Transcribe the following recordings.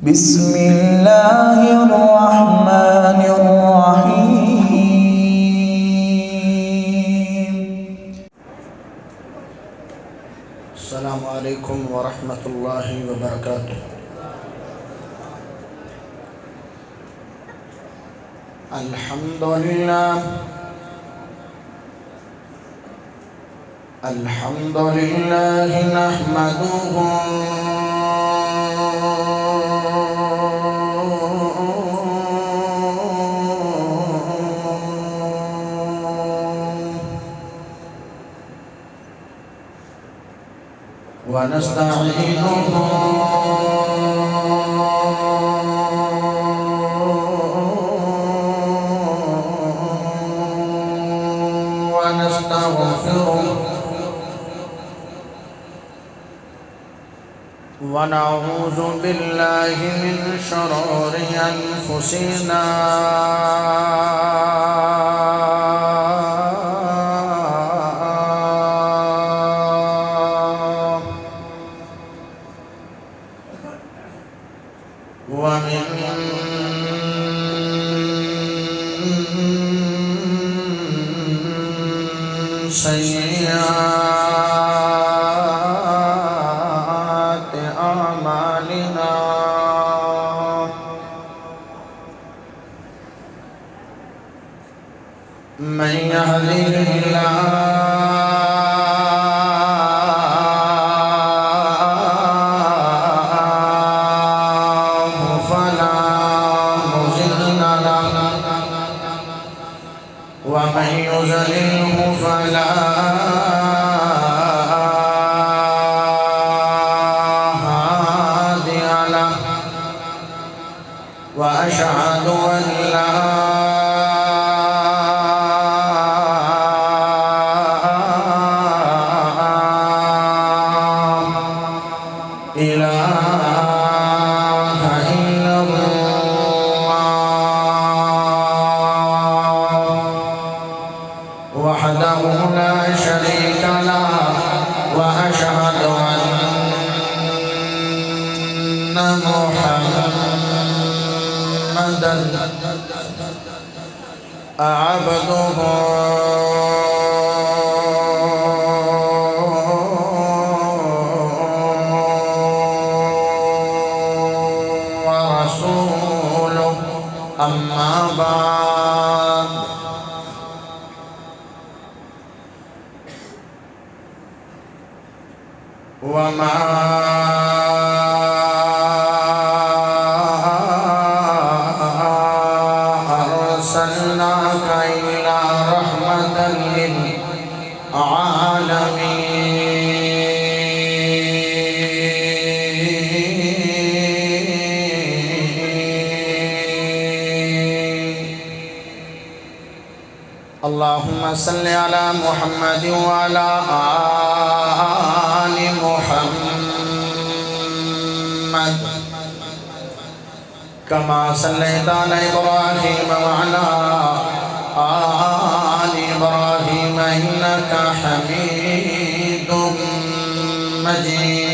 بسم الله الرحمن الرحيم. السلام عليكم ورحمة الله وبركاته. الحمد لله نحمده ونستعينه ونستغفره ونعوذ بالله من شرور أنفسنا ومن سيئات أعمالنا من يهده الله ومن يضلله فلا هادي له وأشهد أن لا إله إلا وحده لا شريك له وأشهد أن محمدا عبده ورسوله أما بعد وما أرسلناك إلا رحمة للعالمين. اللهم صل على محمد وعلى آل محمد كما صليت على إبراهيم وعلى آل إبراهيم إنك حميد مجيد.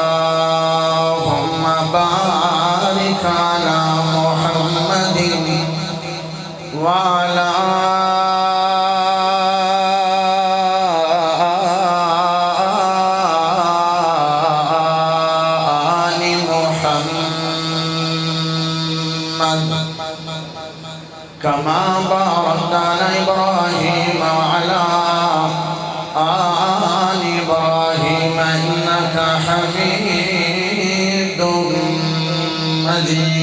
اللهم بارك على محمد وعلى آل محمد كما باركت على إبراهيم وعلى آل إبراهيم إنك حميد مجيد.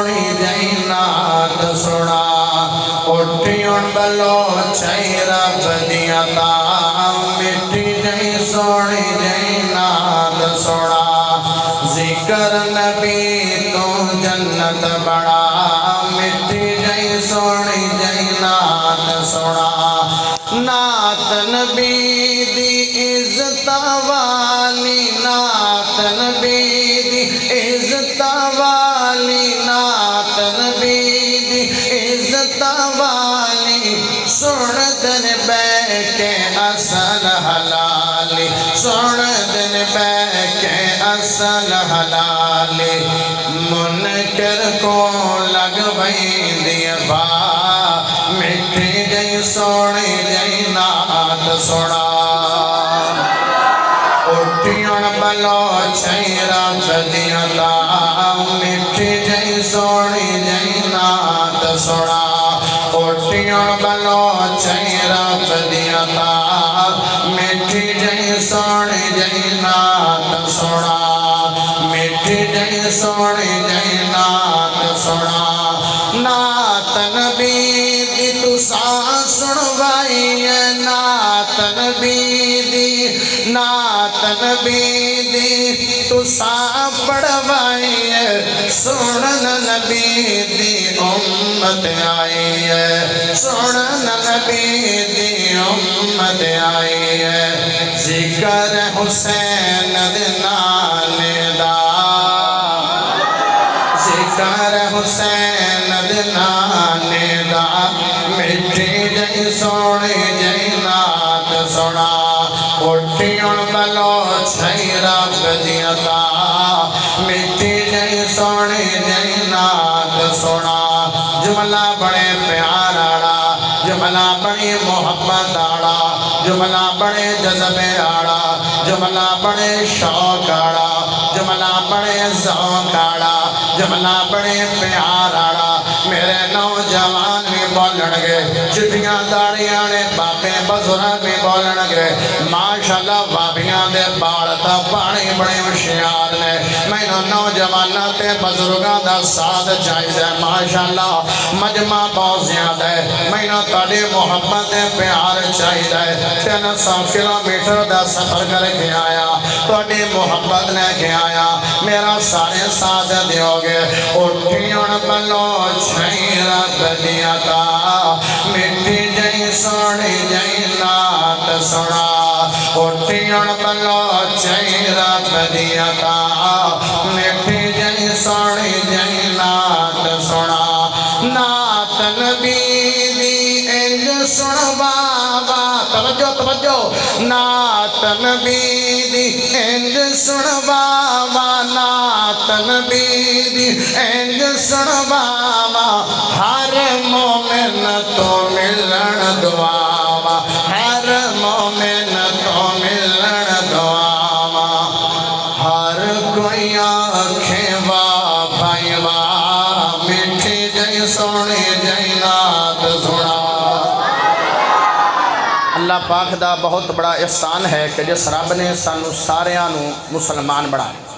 سونی جئی نات سنا اٹھیون بلوچائی رب دیا تا مٹی جئی سونی جئی نات سنا ذکر نبی تو جنت بڑا مٹی جئی سونی جئی نات سنا نات نبی دی عزت والی نات نبی دی عزت والی نات نبی دی عزت والی سن دن بے کے اصل حلالی سن دن بے کے اصل حلالی منکر کو لگوئی دی با مٹی جئی سونی جئی نات سنا اٹھیون بلوچائی رب دیا تا مٹی جئی سونی جئی نات سنا اٹھیون بلوچائی رب دیا تا مٹی جئی سونی جئی نات سنا مٹی جئی سونی جئی نات سنا نات نبی دی تساں سنوائی ہے نات نبی دی نات نبی دی تساں پڑھوائی ہے سنن نبی دی امت آئی ہے سنن نبی دی امت آئی ہے ذکر حسین دنانے دا ذکر حسین دنانے دا مٹی جئی سونی جئی نات سنا اٹھیون بلوچائی رب دیا تا مٹی جئی سونی جئی نات سنا جملہ بڑے پیار آڑا جملہ بڑی محبت آڑا جملہ بڑے جذبے آڑا جملہ بڑے شوق آڑا جملہ بڑے ذوق آڑا جملہ بڑے پیار آڑا میرے نوجوان بھی بولن گے چٹیاں داڑیاں نے بابے بزرگ بھی بولن گے ماشاءاللہ بابیاں دے بارتا پانی بڑے ہوشیار نے میں نوجوانہ تے بزرگاں دا ساتھ چاہیے ماشاءاللہ مجمع بہت زیادہ ہے میں تاڑی محبت پیار چاہیے 300 کلومیٹر دا سفر کر کے آیا تاڑی محبت لے کے آیا میرا سارے ساتھ دیو گے اٹھیون بلوچائی رب دیا تا مٹی جئی سونی جئی نات سنا اٹھیون بلوچائی رب دیا تا مٹی جئی سونی جئی نات سنا نات نبی دی انج سن بابا توجہ توجہ نات نبی دی انج سن بابا نات نبی دی انج سن بابا ہر مومن تو ملن دعا ہر مومن تو ملن دعا ہر کوئی آنکھیں واہ بھائی واہ مٹھی جئی سونی جئی نات سنا اللہ پاک دا بہت بڑا احسان ہے کہ جس رب نے سانو ساریاں نو مسلمان بڑھائے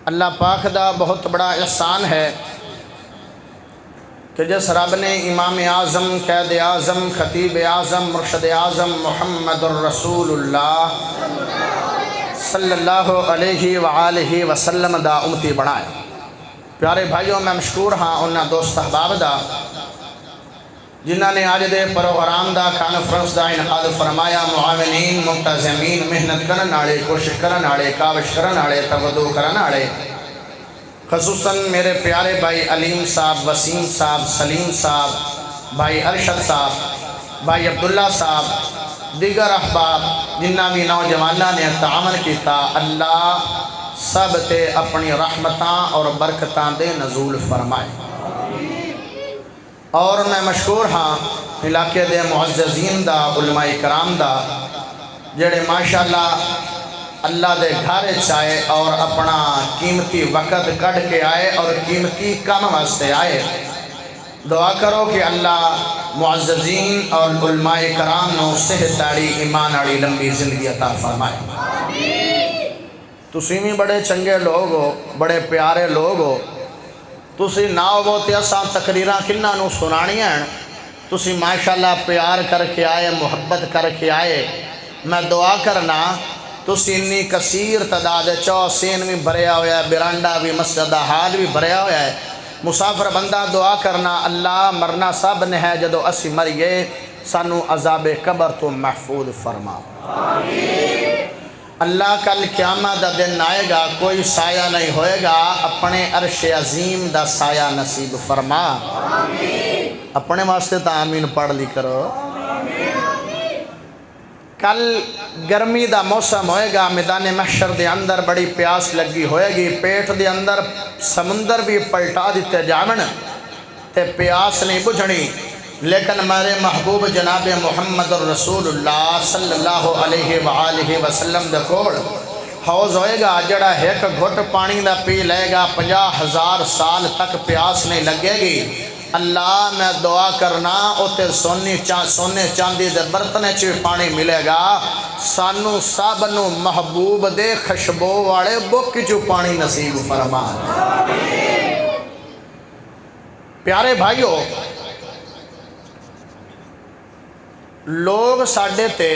اللہ پاک دا بہت بڑا احسان ہے کہ جس رب نے امام اعظم قائد اعظم خطیب اعظم مرشد اعظم محمد الرسول اللہ صلی اللہ علیہ وآلہ وسلم دا امتی بڑھائے پیارے بھائیوں میں مشکور ہاں انہاں دوست احباب دا جنہاں نے آج دے پروگرام دا کانفرنس دا انعقاد فرمایا معاونین منتظمین محنت کرن آڑے کوشش کرن آڑے کاوش کرن آڑے توجہ کرن آڑے خصوصاً میرے پیارے بھائی علیم صاحب وسیم صاحب سلیم صاحب بھائی ارشد صاحب بھائی عبداللہ صاحب دیگر احباب جنہاں بھی نوجوانہ نے تعاون کیتا اللہ سب تے اپنی رحمتاں اور برکتاں دے نزول فرمائے اور میں مشکور ہاں علاقے دے معززین دا علماء کرام دا جڑے ماشاءاللہ اللہ دے گھر چاہے اور اپنا قیمتی وقت کڑ کے آئے اور قیمتی کام واسطے آئے دعا کرو کہ اللہ معززین اور علماء کرام نو صحت آڑی ایمان آڑی لمبی زندگی عطا فرمائے تسی بھی بڑے چنگے لوگ ہو، بڑے پیارے لوگ ہو، تسی نہ ہو تے اساں تقریراں کنہاں نوں سنانیاں ہیں، تسی ماشاءاللہ پیار کر کے آئے، محبت کر کے آئے۔ میں دعا کرنا تسی انی کثیر تعداد سین بھی بھریا ہوا ہے، برانڈا بھی، مسجد حال بھی بھریا ہوا ہے۔ مسافر بندہ دعا کرنا اللہ مرنا سب نے ہے، جدو اسی مریے سانو عذاب قبر تو محفوظ فرما۔ اللہ کل قیامت دا دن آئے گا، کوئی سایہ نہیں ہوئے گا، اپنے عرش عظیم دا سایہ نصیب فرما۔ اپنے واسطے تا آمین پڑھ لی کرو۔ کل گرمی دا موسم ہوئے گا، میدان محشر دے اندر بڑی پیاس لگی ہوئے گی، پیٹ دے اندر سمندر بھی پلٹا دیتے جاون تے پیاس نہیں بجھنی، لیکن ہمارے محبوب جناب محمد الرسول اللہ صلی اللہ علیہ وآلہ وسلم دے کول حوض ہوئے گا، جڑا ایک گھٹ پانی دا پی لے گا 50,000 سال تک پیاس نہیں لگے گی۔ اللہ میں دعا کرنا اوتے سونے چاندی دے برتنے چ پانی ملے گا، سانو سب نو محبوب دے خشبو والے بک چ پانی نصیب فرما۔ پیارے بھائیو، لوگ ساڈے تے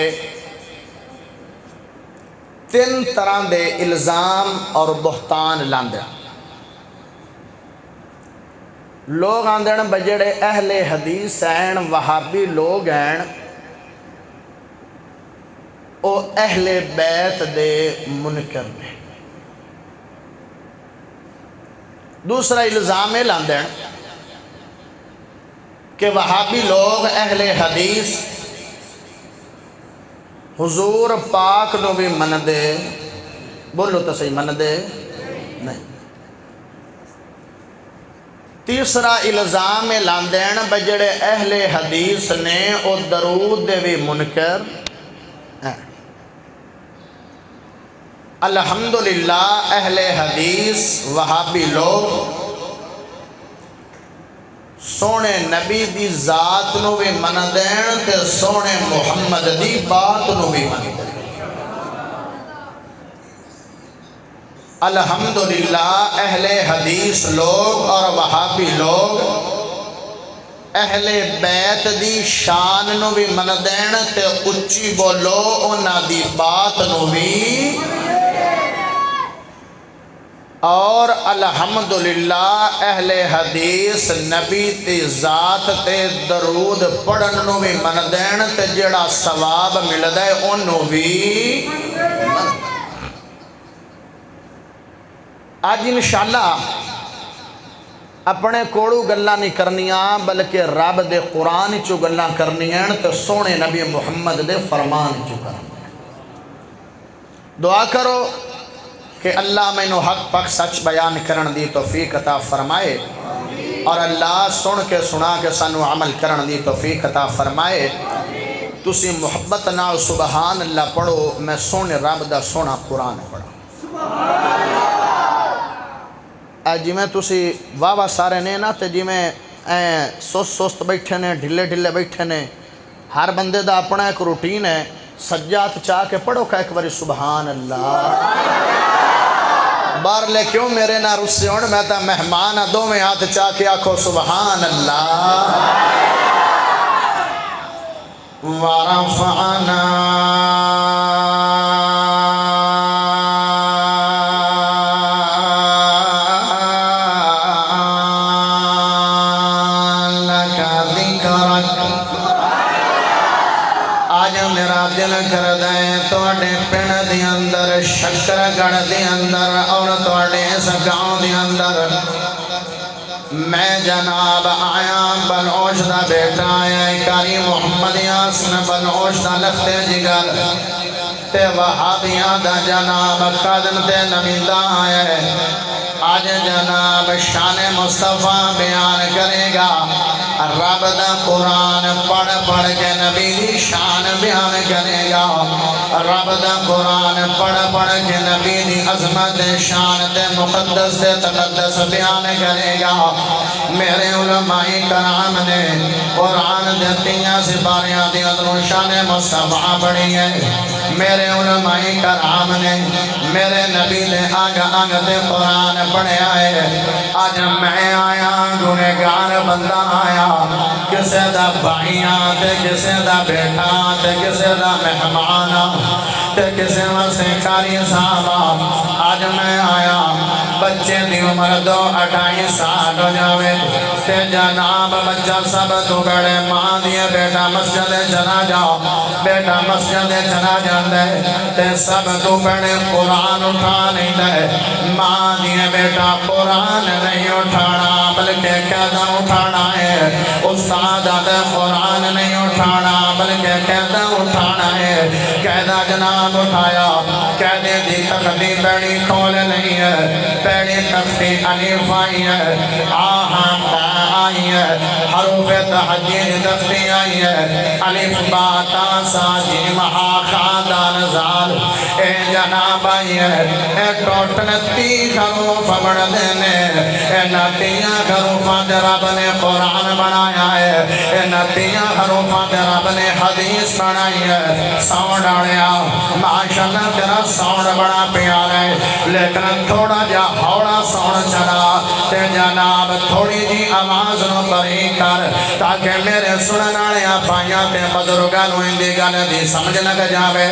3 طرح دے الزام اور بہتان لاندے۔ لوگ آندن بجڑے اہل حدیث ہیں، وہابی لوگ ہیں، او اہل بیت دے منکر نے۔ دوسرا الزام لاندے ہیں کہ وہابی لوگ اہل حدیث حضور پاک نو بھی من دے، بولو تو صحیح، من دے نہیں۔ تیسرا الزام لاندین بجڑے اہل حدیث نے او درود دے بھی منکر ہیں۔ الحمدللہ اہل حدیث وہابی لوگ سونے نبی دی ذات نو بھی من دین تے سونے محمد دی بات نو بھی من دین۔ الحمدللہ اہل حدیث لوگ اور وہابی لوگ اہل بیت دی شان نو بھی من دین تے اچھی بولو اونا دی بات نو بھی، اور الحمدللہ اہل حدیث نبی تی ذات تے درود پڑھن نو بھی من دین تے جڑا ثواب مل دے انہوں بھی من۔ آج انشاءاللہ اپنے کوڑو گلہ نہیں کرنیاں بلکہ رب دے قرآن چو گلہ کرنیاں تے سونے نبی محمد دے فرمان چو کرنیاں۔ دعا کرو کہ اللہ میں نو حق پاک سچ بیان کرن دی توفیق عطا فرمائے، اور اللہ سن کے سنا کے سانو عمل کرن دی توفیق عطا فرمائے۔ تسی محبت نال سبحان اللہ پڑھو، میں سونے رب دا سونا قرآن پڑھا۔ جی میں تسی واہ سارے نے نا تے جی میں سست بیٹھے نے، ڈھلے ڈھلے بیٹھے نے، ہر بندے دا اپنا ایک روٹین ہے، سجات چاہ کے پڑھو کہ ایک باری سبحان اللہ۔ بار لے کیوں میرے نہ رسے ہون، میں تا مہمان دو میں ہاتھ چاہ کے آکھو سبحان اللہ۔ وَرَفَعْنَا دل کر دیں توڑے پن دی اندر، شکر گڑھ دی اندر اور توڑے اس گاؤں دی اندر میں جناب آیا بنوش دا بیٹا آیا کاری محمد یاسن بنوش دا لخت جگر تے وہابیاں دا جناب قدم تے نمیدہ آیا آج جناب شان مصطفیٰ بیان کرے گا، رب دا قرآن پڑھ پڑھ کے نبی دی شان بیان کرے گا، رب دا قرآن پڑھ پڑھ کے نبی دی عظمت شان تے مقدس تے تقدس بیان کرے گا۔ میرے علماء کرام نے قرآن دے 3 سپاریاں دی ادھروں شان مصطفیٰ پڑھی ہے۔ میرے علماء کرام نے میرے نبی نے آنگ آنگ دے قرآن پڑھیا ہے آج میں آیا گنہگار بندہ آیا کسے دا بھائیاں تے کسے دا بیٹا تے کسے دا مہمانا تے کسے واسے کاری صحابہ آج میں آیا بچے دی عمر 2-2.5 سال ہو جاوے تے جناب بچہ سب تو بڑے ماں دیے بیٹا مسجد چلا جاؤ بیٹا مسجد چلا جاندے تے سب تو بڑے قرآن اٹھا نہیں دے ماں دیے بیٹا قرآن نہیں اٹھانا بلکہ قیدہ اٹھانا ہے استاد دے قرآن نہیں اٹھانا بلکہ قیدہ اٹھانا ہے قیدہ جناب اٹھایا قیدے دی تختی بیڑی کھول نہیں ہے بیڑی تختی الف آئی ہے آہاں با آئی ہے حروف تحجید تختی آئی ہے الف با تا سا جیم ہا خا دال زال اے جناب آئی ہے اے ٹوٹنتی حروف بڑھ دینے اے نتیاں حروفات رب نے قرآن بنایا ہے اے نتیاں حروفات رب نے حدیث بنائی ہے ساؤنڈ آڑیا ماشاءاللہ تیرا ساؤنڈ بڑا پیار ہے لیکن تھوڑا جا ہوڑا ساؤنڈ چلا تے جناب تھوڑی جی آواز نو بری کر تاکہ میرے سنن آڑیا پائیاں تے بزرگاں نو اندی گل دی سمجھ لگ جاوے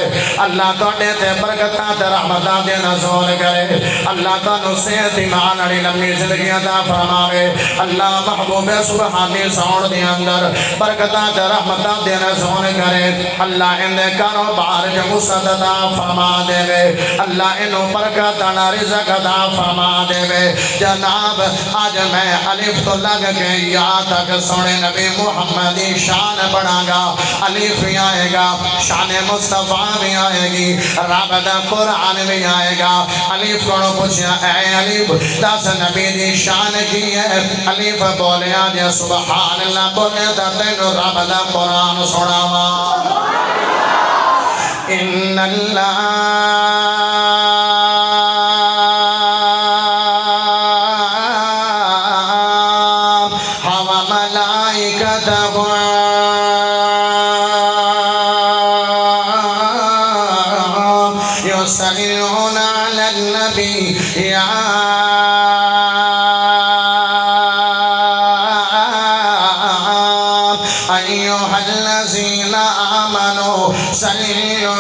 اللہ توڑے تے برکتاں تے رحمتاں دے نزول کرے اللہ تانوں صحت ایمان والی لمبی زندگی عطا فرماوے اللہ محبوب سبحانی ساؤنڈ دے اندر برکتاں تے رحمتاں دے نزول کرے اللہ اندے کاروبار جو وسعت عطا فرما دے وے اللہ انہوں برکت انا رزق عطا فرما دے وے جناب آج میں الف تو لگ کے یا تک سونے نبی محمد شان بڑھا گا الف بھی آئے گا شان مصطفیٰ بھی آئے گی رب دا قرآن بھی آئے گا الف کو پوچھا اے الف دس نبی دی شان کی ہے الف بولے آج سبحان اللہ بولے دا تینو رب دا قرآن سناوا ان اللہ يصلون على النبي يا أيها الذين آمنوا صلوا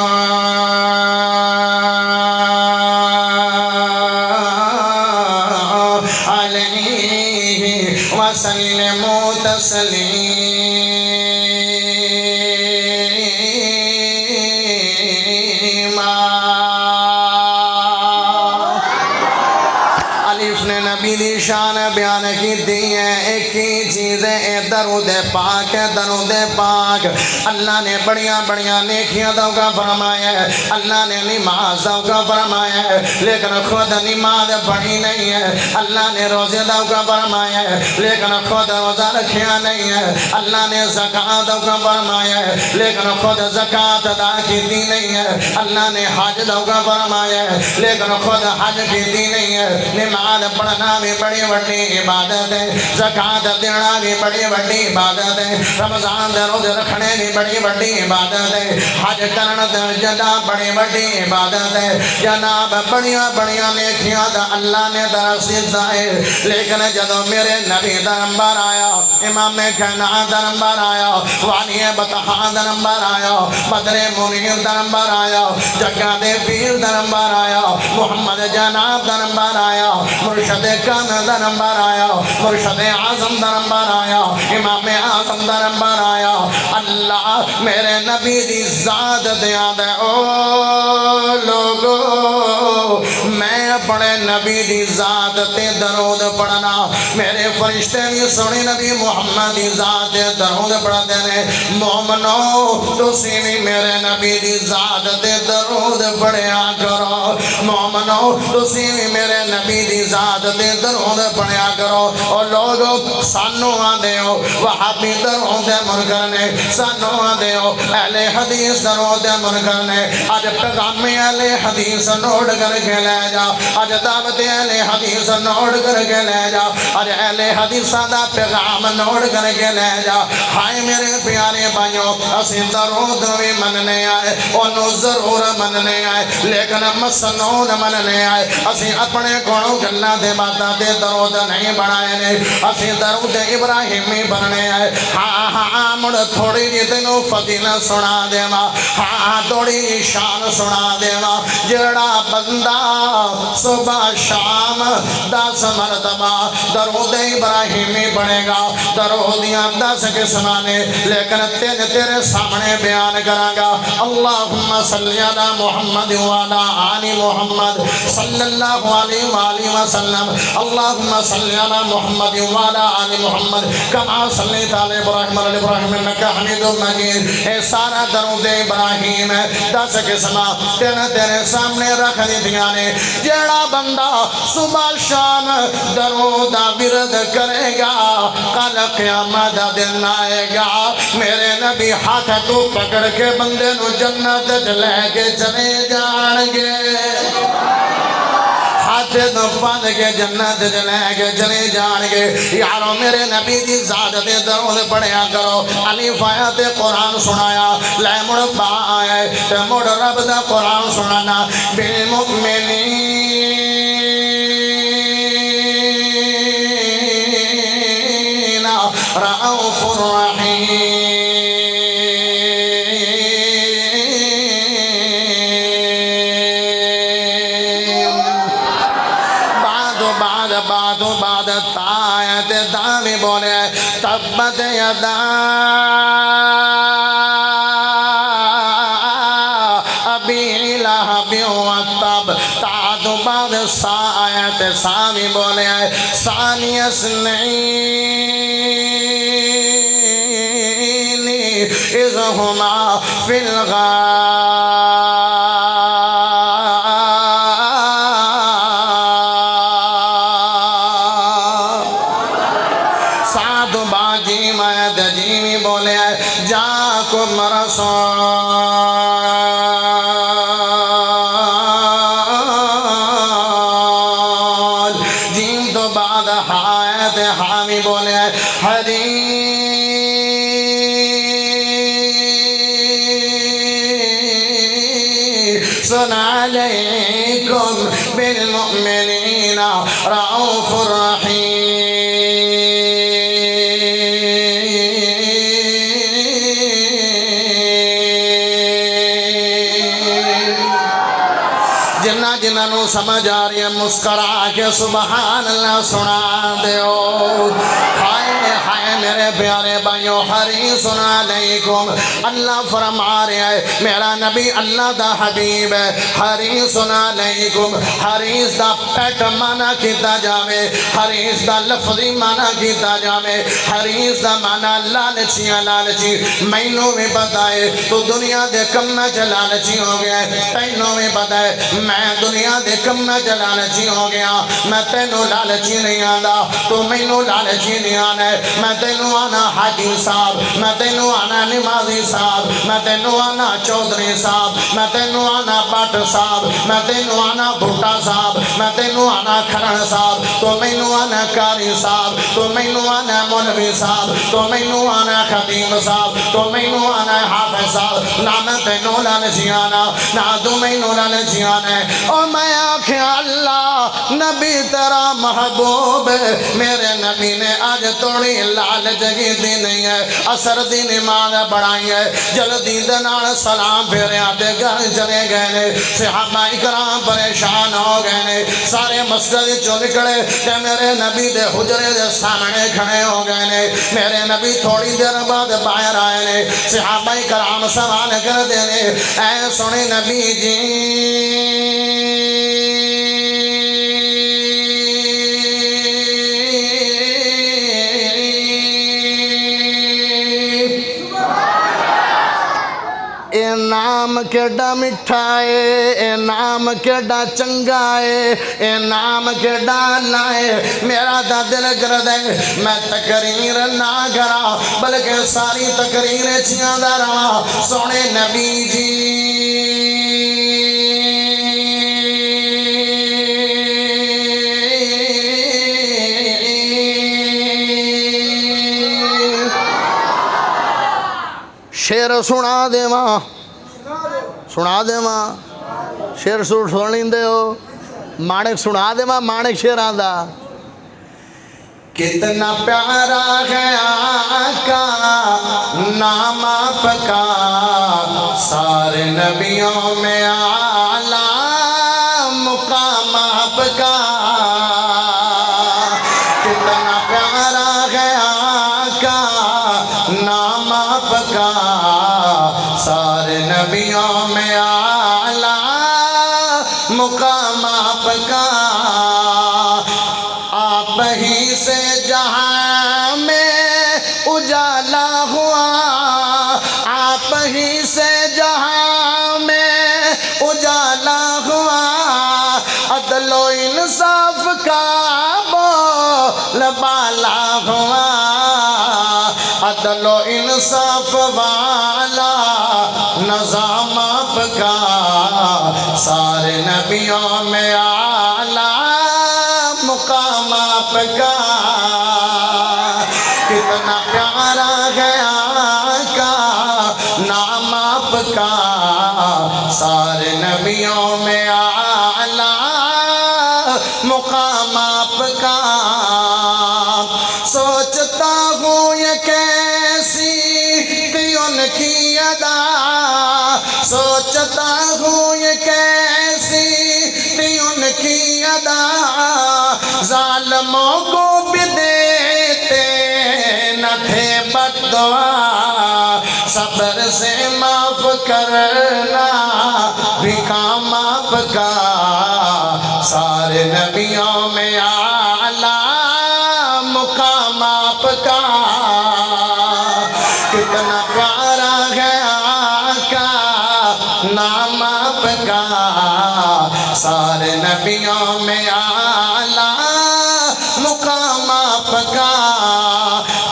عليه وسلموا تسليما نبی دی شان بیان کی دی ہے ایک ہی چیز ہے درود پاک ہے درود پاک اللہ نے بڑیاں بڑیاں نیکیاں دوگا فرمایا ہے اللہ نے نماز دوگا فرمایا ہے لیکن خود نماز پڑھی نہیں ہے اللہ نے روزے دوگا فرمایا ہے لیکن خود روزہ رکھیا نہیں ہے اللہ نے زکاة دوگا فرمایا ہے لیکن خود زکاة ادا کی دی نہیں ہے اللہ نے حج دوگا فرمایا ہے لیکن خود حج کی دی نہیں ہے نماز پڑھنا بھی بڑی بڑی عبادت ہے زکاة دینا بھی بڑی بڑی عبادت ہے رمضان دے روزے رکھنے بھی بڑی بڑی عبادت ہے حج کرنا دے جدا بڑی بڑی عبادت ہے جناب بڑیاں بڑیاں نیکیاں دا اللہ نے درست ہے لیکن جدو میرے نبی دا نمبر آیا امام کائنات دا نمبر آیا وانی بطحا دا نمبر آیا بدر منیر دا نمبر آیا جگہ دے پیر دا نمبر آیا محمد جناب دا نمبر آیا مرشد کامل دا نمبر آیا مرشد اعظم دا نمبر آیا امام اعظم دا نمبر آیا اللہ میرے نبی دی ذات دیا دے او لوگو میں اپنے نبی دی ذات تے درود پڑھنا میرے فرشتے بھی سنی نبی محمد دی ذات تے درود پڑھ دینے مومنو تسی بھی میرے نبی دی ذات تے درود پڑھیا کرو مومنو تسی بھی میرے نبی دی ذات دے درود پڑھیا کرو. اور لوگو سانو آدھے ہو وہابی درود منکر نے, سانو آدھے ہو اہل حدیث درود منکر نے. آج پیغام اہل حدیث نوٹ کر کے لے جا, آج دعوت اہل حدیث نوٹ کر کے لے جا, آج اہل حدیث دا پیغام نوٹ کر کے لے جا. ہائے میرے پیارے بھائیوں, اسی درود بھی مننے آئے, انہوں ضرور مننے آئے, لیکن مسنون مننے آئے. اسی اپنے کونوں گلہ دے باتا دے درود نہیں بڑھائے نے, اسی درود ابراہیمی بننے آئے. ہاں ہاں مڑ تھوڑی جی تینوں فضیلت سنا دے ماں, ہاں تھوڑی جی شان سنا دے ماں. جڑا بندہ صبح شام 10 مرتبہ درود ابراہیمی پڑھے گا, درودیاں 10 قسمانے, لیکن تیرے سامنے بیان کریں گا. اللہم صلی علی محمد وعلی آل محمد صلی اللہ علیہ وآلہ وسلم. اللہم صلی علی محمد وعلی آل محمد کما صلیت علی ابراہیم علی ابراہیم انکا حمید مجید. اے سارا درود ابراہیم ہے 10 قسمہ تیرے سامنے رکھ دیا نے. جیڑا بندہ صبح شام درود ورد کرے گا, کل قیامت دن آئے گا, میرے نبی ہاتھ تو پکڑ کے بندے نو جنت لے کے چلے جان گے. ہاتھ تو پڑھ کے جنت لے کے چلے جان گے. یارو میرے نبی دی ذات دے درود پڑھیا کرو. الف آیات قرآن سنایا, لے مڑ با آئے تے مڑ رب دا قرآن سنانا. بالمؤمنین رؤوف الرحیم. بعد تایت دامی بولے تبت یدا ابی لہب وتب. تعد بعد سایت سامی بولے ثانی اثنین اذ ہما فی الغار. بولے جاکم رسول. جیم تو بعد حایت حامی بولے حدیث علیکم بالمؤمنین رؤوف الرحیم. جنہوں سمجھ آ رہی ہے مسکرا کے سبحان اللہ سنا دیو. ہائے ہائے میرے پیارے بھائیوں, حریص علیکم. اللہ فرما رہے ہیں میرا نبی اللہ دا حبیب ہے. حریص علیکم, حریص دا پیٹ مانا کیتا جاوے, حریص دا لفظی مانا کیتا جاوے, حریص دا مانا لالچیاں لالچی. مینوں بھی پتا ہے تو دنیا دے کمنا چ لالچی ہو گیا ہے, تینوں بھی پتا ہے میں دنیا دے کمنا چ لالچی ہو گیا. میں تینوں لالچی نہیں آنا, تو مینوں لالچی نہیں آنا. میں تینوں آنا حاجی صاحب, میں تینوں آنا نمازی صاحب, میں تینوں آنا چودھری صاحب, میں تینوں آنا بٹ صاحب, میں تینوں آنا بھٹا صاحب, میں تینوں آنا کھرن صاحب, تو مینوں آنا کاری صاحب, تو مینوں آنا مولوی صاحب, تو مینوں آنا خطیب صاحب, تو مینوں آنا حافظ صاحب. نہ میں تینوں لالچی آنا, نہ تو مینوں لالچی آنا. اور میں آکھیں اللہ نبی تیرا محبوب ہے. میرے نبی نے آج توڑی لالچ کی دی نہیں ہے, اثر دی نماز بڑھائی ہے, جلدی دنال سلام پھیرے آتے گھر چلے گئے نے. صحابہ اکرام پریشان ہو گئے نے, سارے مسجد جو نکلے کہ میرے نبی دے حجرے دے سامنے کھڑے ہو گئے نے. میرے نبی تھوڑی دیر بعد باہر آئے نے. صحابہ اکرام سوال کر دے نے, اے سنے نبی جی نام کیڈا مٹھا ہے، اے نام کیڈا چنگا ہے، اے نام کیڈا لائے، میرا دا دل کرد ہے میں تقریر نہ کرا بلکہ ساری تقریر چیاں دا رہا سونے نبی جی شیر سنا دے ماں، سنا دے ماں، شیر سنیں دے ہو، مانک سنا دے ماں، مانک شیر آدھا کتنا پیارا ہے آقا نام آپ کا سارے نبیوں میں اعلیٰ مقام آپ کا کتنا پیارا ہے آقا نام آپ کا سارے نبیوں میں اعلیٰ مقام آپ کا آپ ہی سے جہاں میں اجالا ہوا آپ ہی سے جہاں میں اجالا ہوا عدل و انصاف کا بول بالا ہوا عدل و انصاف والا نظام آپ کا سارے نبیوں میں اعلیٰ مقام آپ کا کتنا پیارا ہے آقا نام آپ کا سارے نبیوں میں اعلیٰ مقام آپ کا سوچتا ہوں یہ کیسی تھی ان کی ادا سوچتا ہوں یہ کیسی تھی ان کی ادا ظالموں کو بھی دیتے نہ تھے بد دعا صبر سے معاف کرنا بھی کام آپ کا سارے نبیوں میں اعلیٰ مقام آپ کا کتنا پیارا ہے آقا نام آپ کا سارے نبیوں میں اعلیٰ مقام آپ کا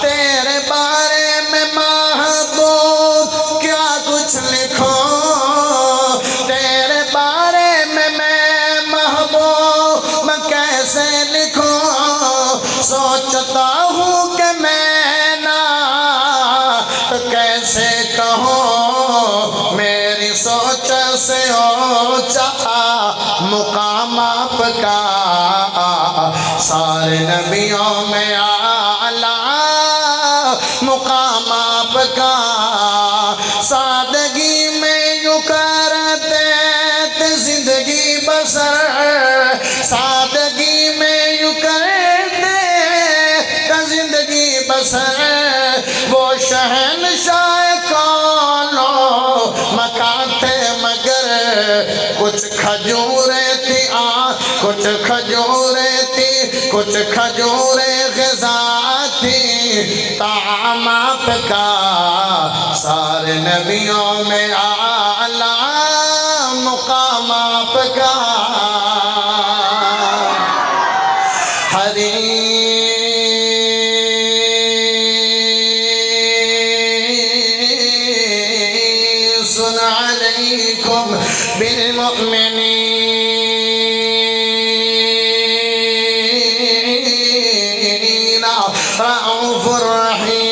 تیرے بارے میں محبوب کیا کچھ لکھو تیرے بارے میں محبوب کیسے لکھوں سوچتا ہوں کہ میں نا تو کیسے کہوں میری سوچ سے اونچا مقام آپ کا سارے نبیوں میں اعلیٰ مقام آپ کا سادگی میں یوں کرتے تھے زندگی بسر سادگی میں یوں کرتے تھے زندگی بسر وہ شہنشاہ کونوں مکان تھے مگر کچھ کھجوریں تھی کچھ کھجوریں تھی کچھ کھجوریں غذا تھی طعام آپ کا سارے نبیوں میں اعلیٰ مقام آپ کا حریص علیکم بالمؤمنین رؤوف الرحیم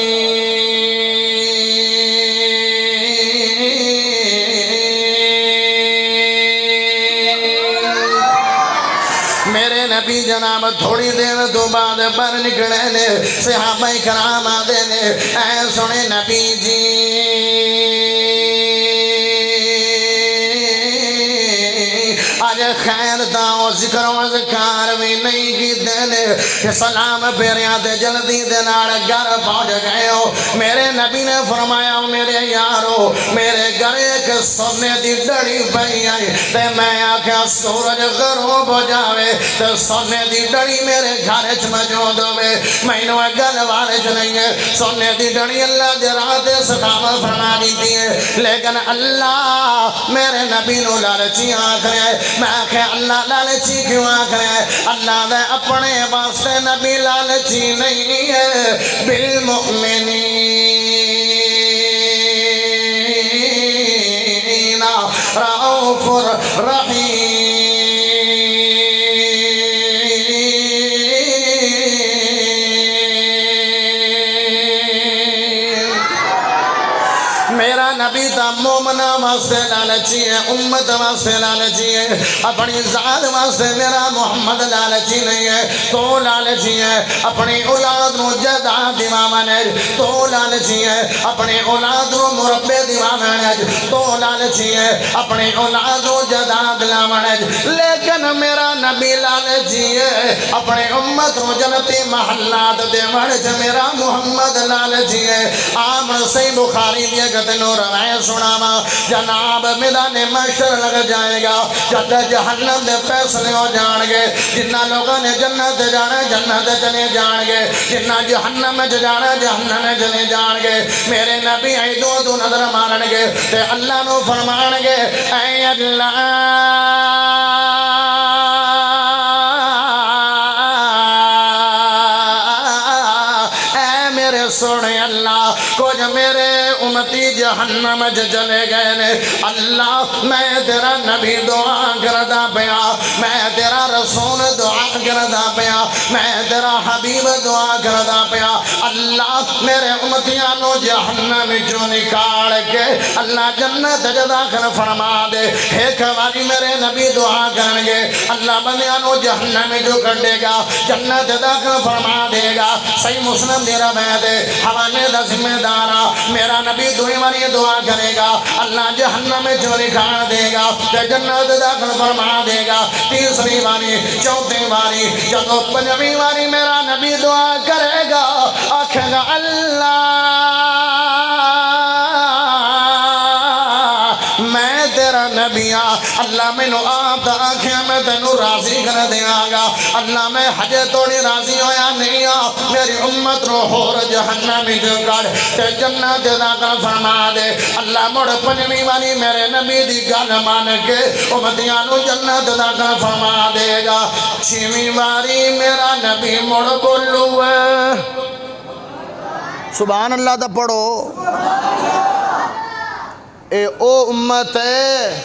میرے نبی جناب تھوڑی دیر تو بعد پر نکلے نے صحابہ کرام آدھے نے اے سنے نبی جی آج خیر دا ذکر ذکر و اذکار بھی نہیں کی دینے کہ سلام پیریاں تے جلدی دے نال گھر پہنچ گئے ہو میرے نبی نے فرمایا میرے یارو میرے گھر ایک سونے دی ڈڑی پئی آئی تے میں آکھیا سورج غروب ہو جاوے تے سونے دی ڈڑی میرے گھر چ موجود ہوے مینوں گل وارچ نہیں ہے سونے دی ڈڑی اللہ دے راہ تے سخاوت فرما دیتی ہے لیکن اللہ میرے نبی نو لالچی آکھ رہا ہے میں آکھیا اللہ لالچی کیوں آکھ رہا ہے اللہ دے اپنے واسطے نبی لالچی نہیں ہے بالمؤمنین رؤوف رحیم میرا نبی تا مومنہ واسطے لالچی ہے امت واسطے لالچی ہے اپنی ذات واسطے میرا محمد لالچی نہیں ہے تو لالچی ہے اپنی اولاد نو جائیداد دیوانے تو لالچی ہے اپنی اولاد نو مربے دیوانے تو لالچی ہے اپنی اولاد نو جائیداد لاونے لیکن میرا نبی لالچی ہے اپنے امت نو جنتی محلات دیوانے میرا محمد لالچی ہے آمن صحیح بخاری دیا نو روایت سناوا جناب میدان محشر لگ جائے گا جب جہنم دے فیصلے ہو جان گے جنہ لوگوں نے جنت جانا جنت چلے جان گے جنہ جہنم جانا جہنم چلے جان گے میرے نبی دو نظر مارن گے تے اللہ نو فرمان گے اے اللہ سونے اللہ کچھ میرے امتی جہنم چلے گئے نے اللہ میں تیرا نبی دعا کردا پیا میں تیرا رسول دعا کردا پیا میں تیرا حبیب دعا کردا پیا اللہ میرے امتیاں نو جہنم چوں نکال کے اللہ جنت داخل فرما دے ایک باری میرے نبی دعا کریں گے اللہ بندیاں نو جہنم جو کڈے گا جنت داخل فرما دے گا صحیح مسلم دی روایت ہے حوالے دا ذمہ دارا میرا نبی دوئی باری دعا کرے گا اللہ جہنم جو نکال دے گا تے جنت داخل فرما دے گا تیسری باری چوتھی باری جدو پنجویں باری میرا نبی دعا کرے گا آکھے گا اللہ میں تیرا نبی اللہ میں نو آپ دا آنکھیں میں تینو راضی کر دیاں گا اللہ میں حجے توڑی راضی ہویا نہیں میری امت رو ہور جہنمی جو کر تے جنت داخل فرما دے اللہ مڑ پنجویں والی میرے نبی دی گل مان کے امتیاں نو جنت داخل فرما دے گا چھویں واری میرا نبی مڑ بولو سبحان اللہ دا پڑھو اے او امت ہے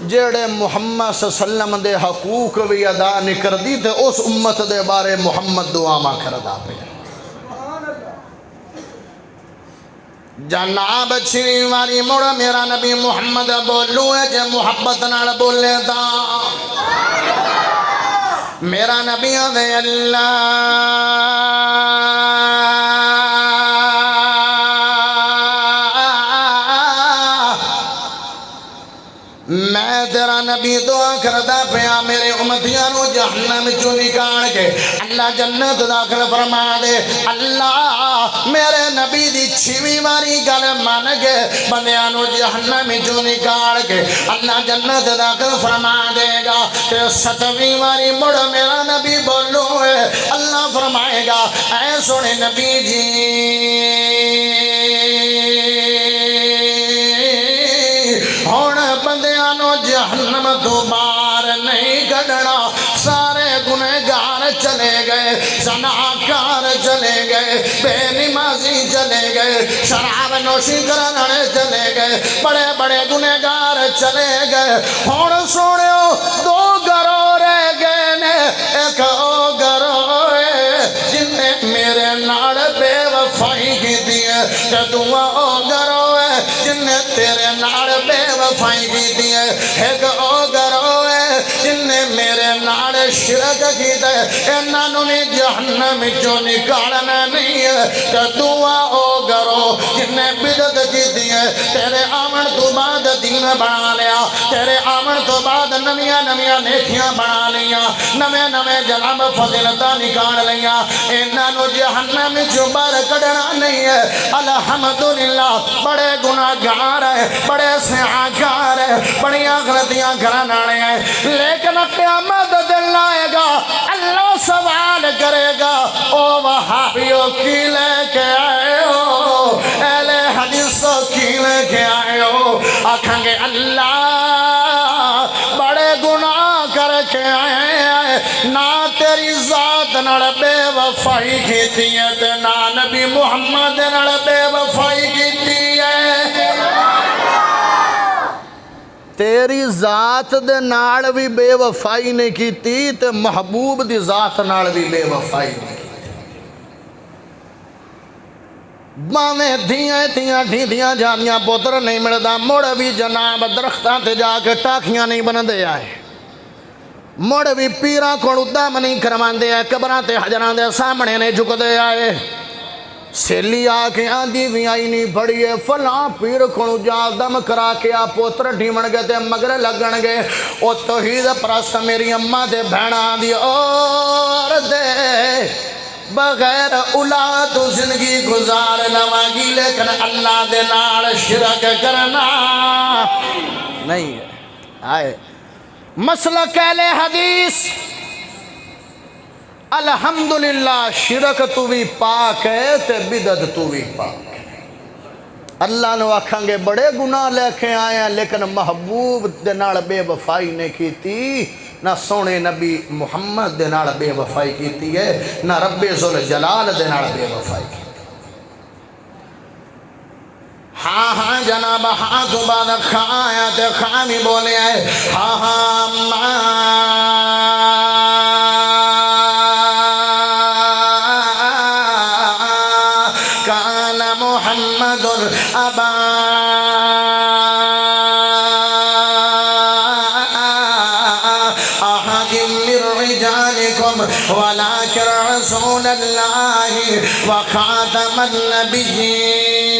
جیڑے محمد صلی اللہ علیہ وسلم دے حقوق بھی ادا نہیں کر دی تے اس امت دے بارے محمد دعا ماں کردہ پہ جناب چھویں واری موڑا میرا نبی محمد بولو ہے جے محبت نال بولے دا میرا نبی دے اللہ میں تیرا نبی دعا کردہ پیا میرے امتیاں نو جہنم چوں نکال کے اللہ جنت داخل فرما دے اللہ میرے نبی دی چھویں واری گل مان کے بندیاں نو جہنم چوں نکال کے اللہ جنت داخل فرما دے گا تے ستویں واری مڑ میرا نبی بولو ہے اللہ فرمائے گا اے سونے نبی جی بندیاں نو جہنم تو باہر نہیں کڈنا سارے گنہگار چلے گئے زناکار چلے گئے بے نمازی چلے گئے شراب نوشی کرنے چلے گئے بڑے بڑے گنہگار چلے گئے ہون سوڑیو دو گروہ رہ گئے نے ایک او گروہ جن نے میرے ناڑ بے وفائی کی دیئے کہ دعا او گروہ جن نے تیرے ناڑ بے وفائی کی دیئے ایک او گروہ جن نے میرے ناڑ شرک کی دے انہوں نے جہنم جو نکالنا نہیں ہے کہ دعا او گروہ جن نے بدت کی دیئے تیرے آمن تو بعد دین بنا لیا تیرے آمن تو بعد بعد نمیاں نمیاں نیکیاں بنا لیاں نویں نویں جناب فضیلتاں نکال لیاں انہاں نو جہنم وچوں باہر کڈنا نہیں ہے الحمدللہ بڑے گناہگار ہے بڑے سیاہگار ہے بڑیاں غلطیاں کرن والے ہیں لیکن قیامت دن آئے گا اللہ سوال کرے گا او وہابیو کی لے کے آئے ہو اہل حدیثو کی لے کے آئے ہو آکھیں گے اللہ بڑے گناہ کر کے آئے ہیں نہ تیری ذات نال بے وفائی کیتی ہے تے نہ نبی محمد نال بے وفائی کیتی ہے تیری ذات دے نال بھی بے وفائی نہیں کیتی تے محبوب دی ذات نال بھی بے وفائی نہیں کیتی باویں دھیاں تھیاں ڈھیندیاں جانیاں پتر نہیں ملدا مڑ بھی جناب درختاں تے جا کے ٹاکیاں نہیں بندے آئے مڑ بھی پیراں کول دم نہیں کرواندے آئے قبراں تے حجراں دے سامنے نہیں جھکدے آئے سیلی آ کے آندھی بھی آئی نہیں بڑی ہے فلاں پیر کھنو جا دم کرا کے آ پوتر ڈھیمن گئے تے مگر لگن گئے او توحید پرست میری اماں دے بھینا دی اور دے بغیر اولاد زندگی گزار لواگی لیکن اللہ دے نال شرک کرنا نہیں ہے آئے مسلک اہل حدیث الحمدللہ شرک تو بھی پاک ہے تے بدعت تو بھی پاک ہے اللہ نے آکھیں گے بڑے گناہ لے کے آئے ہیں لیکن محبوب دے نال بے وفائی نے کیتی نہ سونے نبی محمد دے نال بے وفائی کیتی ہے نہ رب ذوالجلال دے نال بے وفائی کیتی ہاں ہاں جناب ہاں تو بعد کھایا تے خامی بولے آئے ہاں ہاں محمد ابا احد من رجالكم ولكن رسول الله وخاتم النبيين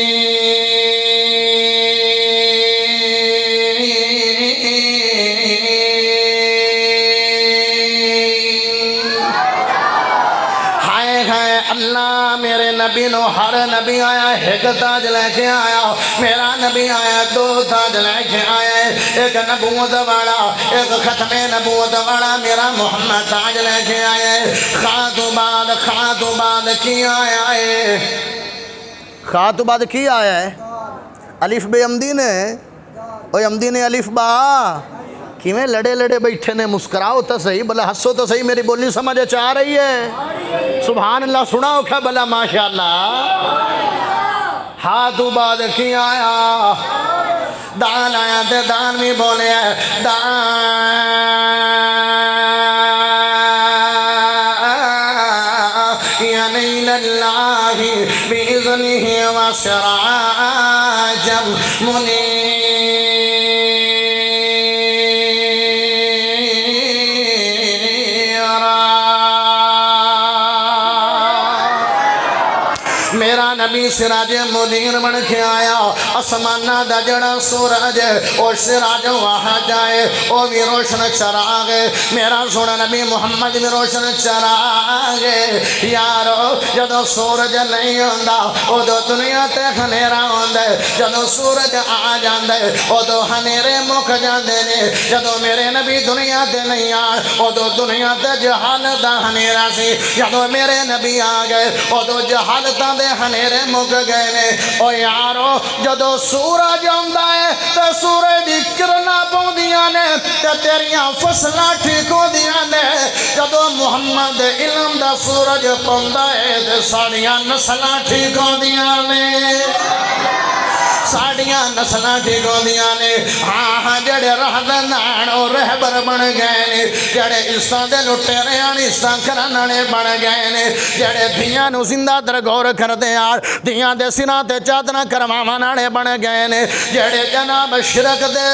اللہ میرے نبی نو ہر نبی آیا ایک تاج لے کے آیا میرا نبی آیا دو تاج لے کے آیا ایک نبوت والا ایک ختم نبوت والا میرا محمد تاج لے کے آیا خاتو بعد کی آیا ہے خاتو بعد کی آیا ہے الف بے امدی نے اوہ امدی نے الف با کیویں لڑے لڑے بیٹھے نے مسکراؤ تو صحیح بلا ہنسو تو صحیح میری بولی سمجھ چاہ رہی ہے سبحان اللہ سناؤ کیا بلا ماشاءاللہ ہاتھو بعد کی آیا دان آیا تے دان بھی بولے دان یعنی اللہ بِإِذْنِهِ وَسِرَاجًا مُنِيرًا میرا نبی سراج منیر بن کے آیا اسمانہ دا جڑا سورج او سراج وہاں جائے او بھی روشن چراغ میرا سونا نبی محمد بھی روشن چراغ یارو جدو سورج نہیں ہوندا او دو دنیا تے خنیرہ ہوندے جدو سورج آ جاندے او دو خنیرے مک جاندے نے جدو میرے نبی دنیا تے نہیں آن او دو دنیا تے جہالت دا خنیرہ سی جدو میرے نبی آ گئے او دو جہالت دے خنیرے مک گئے نے او یارو جدو سورج آندا ہے تے سورج دی کرنا پوندیاں نے تے تیریاں فصلاں ٹھیک ہوندیاں نے جدو محمد علم دا سورج پوندا ہے تے ساڑیاں نسلاں ٹھیک ہوندیاں نے ساڑیاں نسلاں ٹھیک ہوندیاں نے ہاں جڑے راہدان اور رہبر بن گئے نے جڑے عیسیٰ دے لٹیرے عیسیٰ کرن والے بن گئے نے جڑے دھیاں نو زندہ درگور کردے دھیاں دے سراں تے چادراں کرواون والے بن گئے نے جڑے جناب شرک دے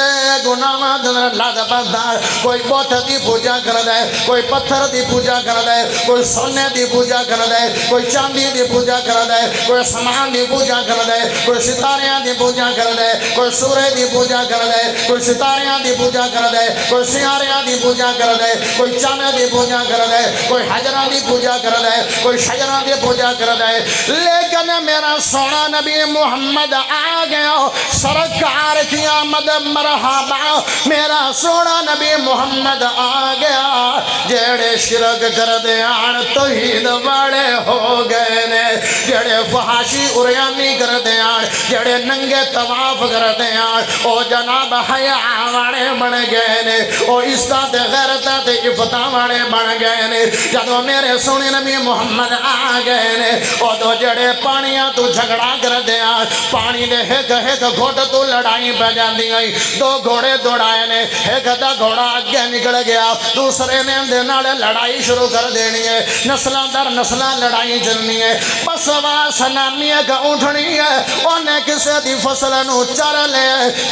گناہاں دے لگ پندا کوئی بت دی پوجا کردا ہے کوئی پتھر دی پوجا کردا ہے کوئی سونے دی پوجا کردا ہے کوئی چاندی دی پوجا کردا ہے کوئی سامان دی پوجا کردا ہے کوئی ستاریاں دی پوجا کر دے، کوئی سورج دی پوجا کر دے، کوئی ستاریاں دی پوجا کر دے، کوئی سیاریاں دی پوجا کر دے، کوئی چاند دی پوجا کر دے، کوئی حجراں دی پوجا کر دے، کوئی شجراں دی پوجا کر دے، لیکن میرا سونا نبی محمد آ گیا، سرکار کی آمد مرحبا، میرا سونا نبی محمد آ گیا، جڑے شرک کر دے آن توحید والے ہو گئے نے، جڑے فحاشی اریانی کر دے آن، جڑے ننگے طواف کر دے آن، او جناب حیاء والے بن گئے نے، او عزت غیرت عفت والے بن گئے نے، جدو میرے سونے نبی محمد آ گئے نے، او دو جڑے پانیاں تو جھگڑا کر دے آن، پانی دے ایک ایک گھوٹ تو لڑائی پہ جاندی گئی، دو گھوڑے دوڑائے نے، ایک دا گھوڑا آگے نکل گیا، دوسرے نے دے نال لڑائی شروع کر دینی ہے، نسلہ در نسلہ لڑائی چلنی ہے، بس واس نامی ایک اٹھنی ہے، انہیں کسے دی فصل نو چر لے،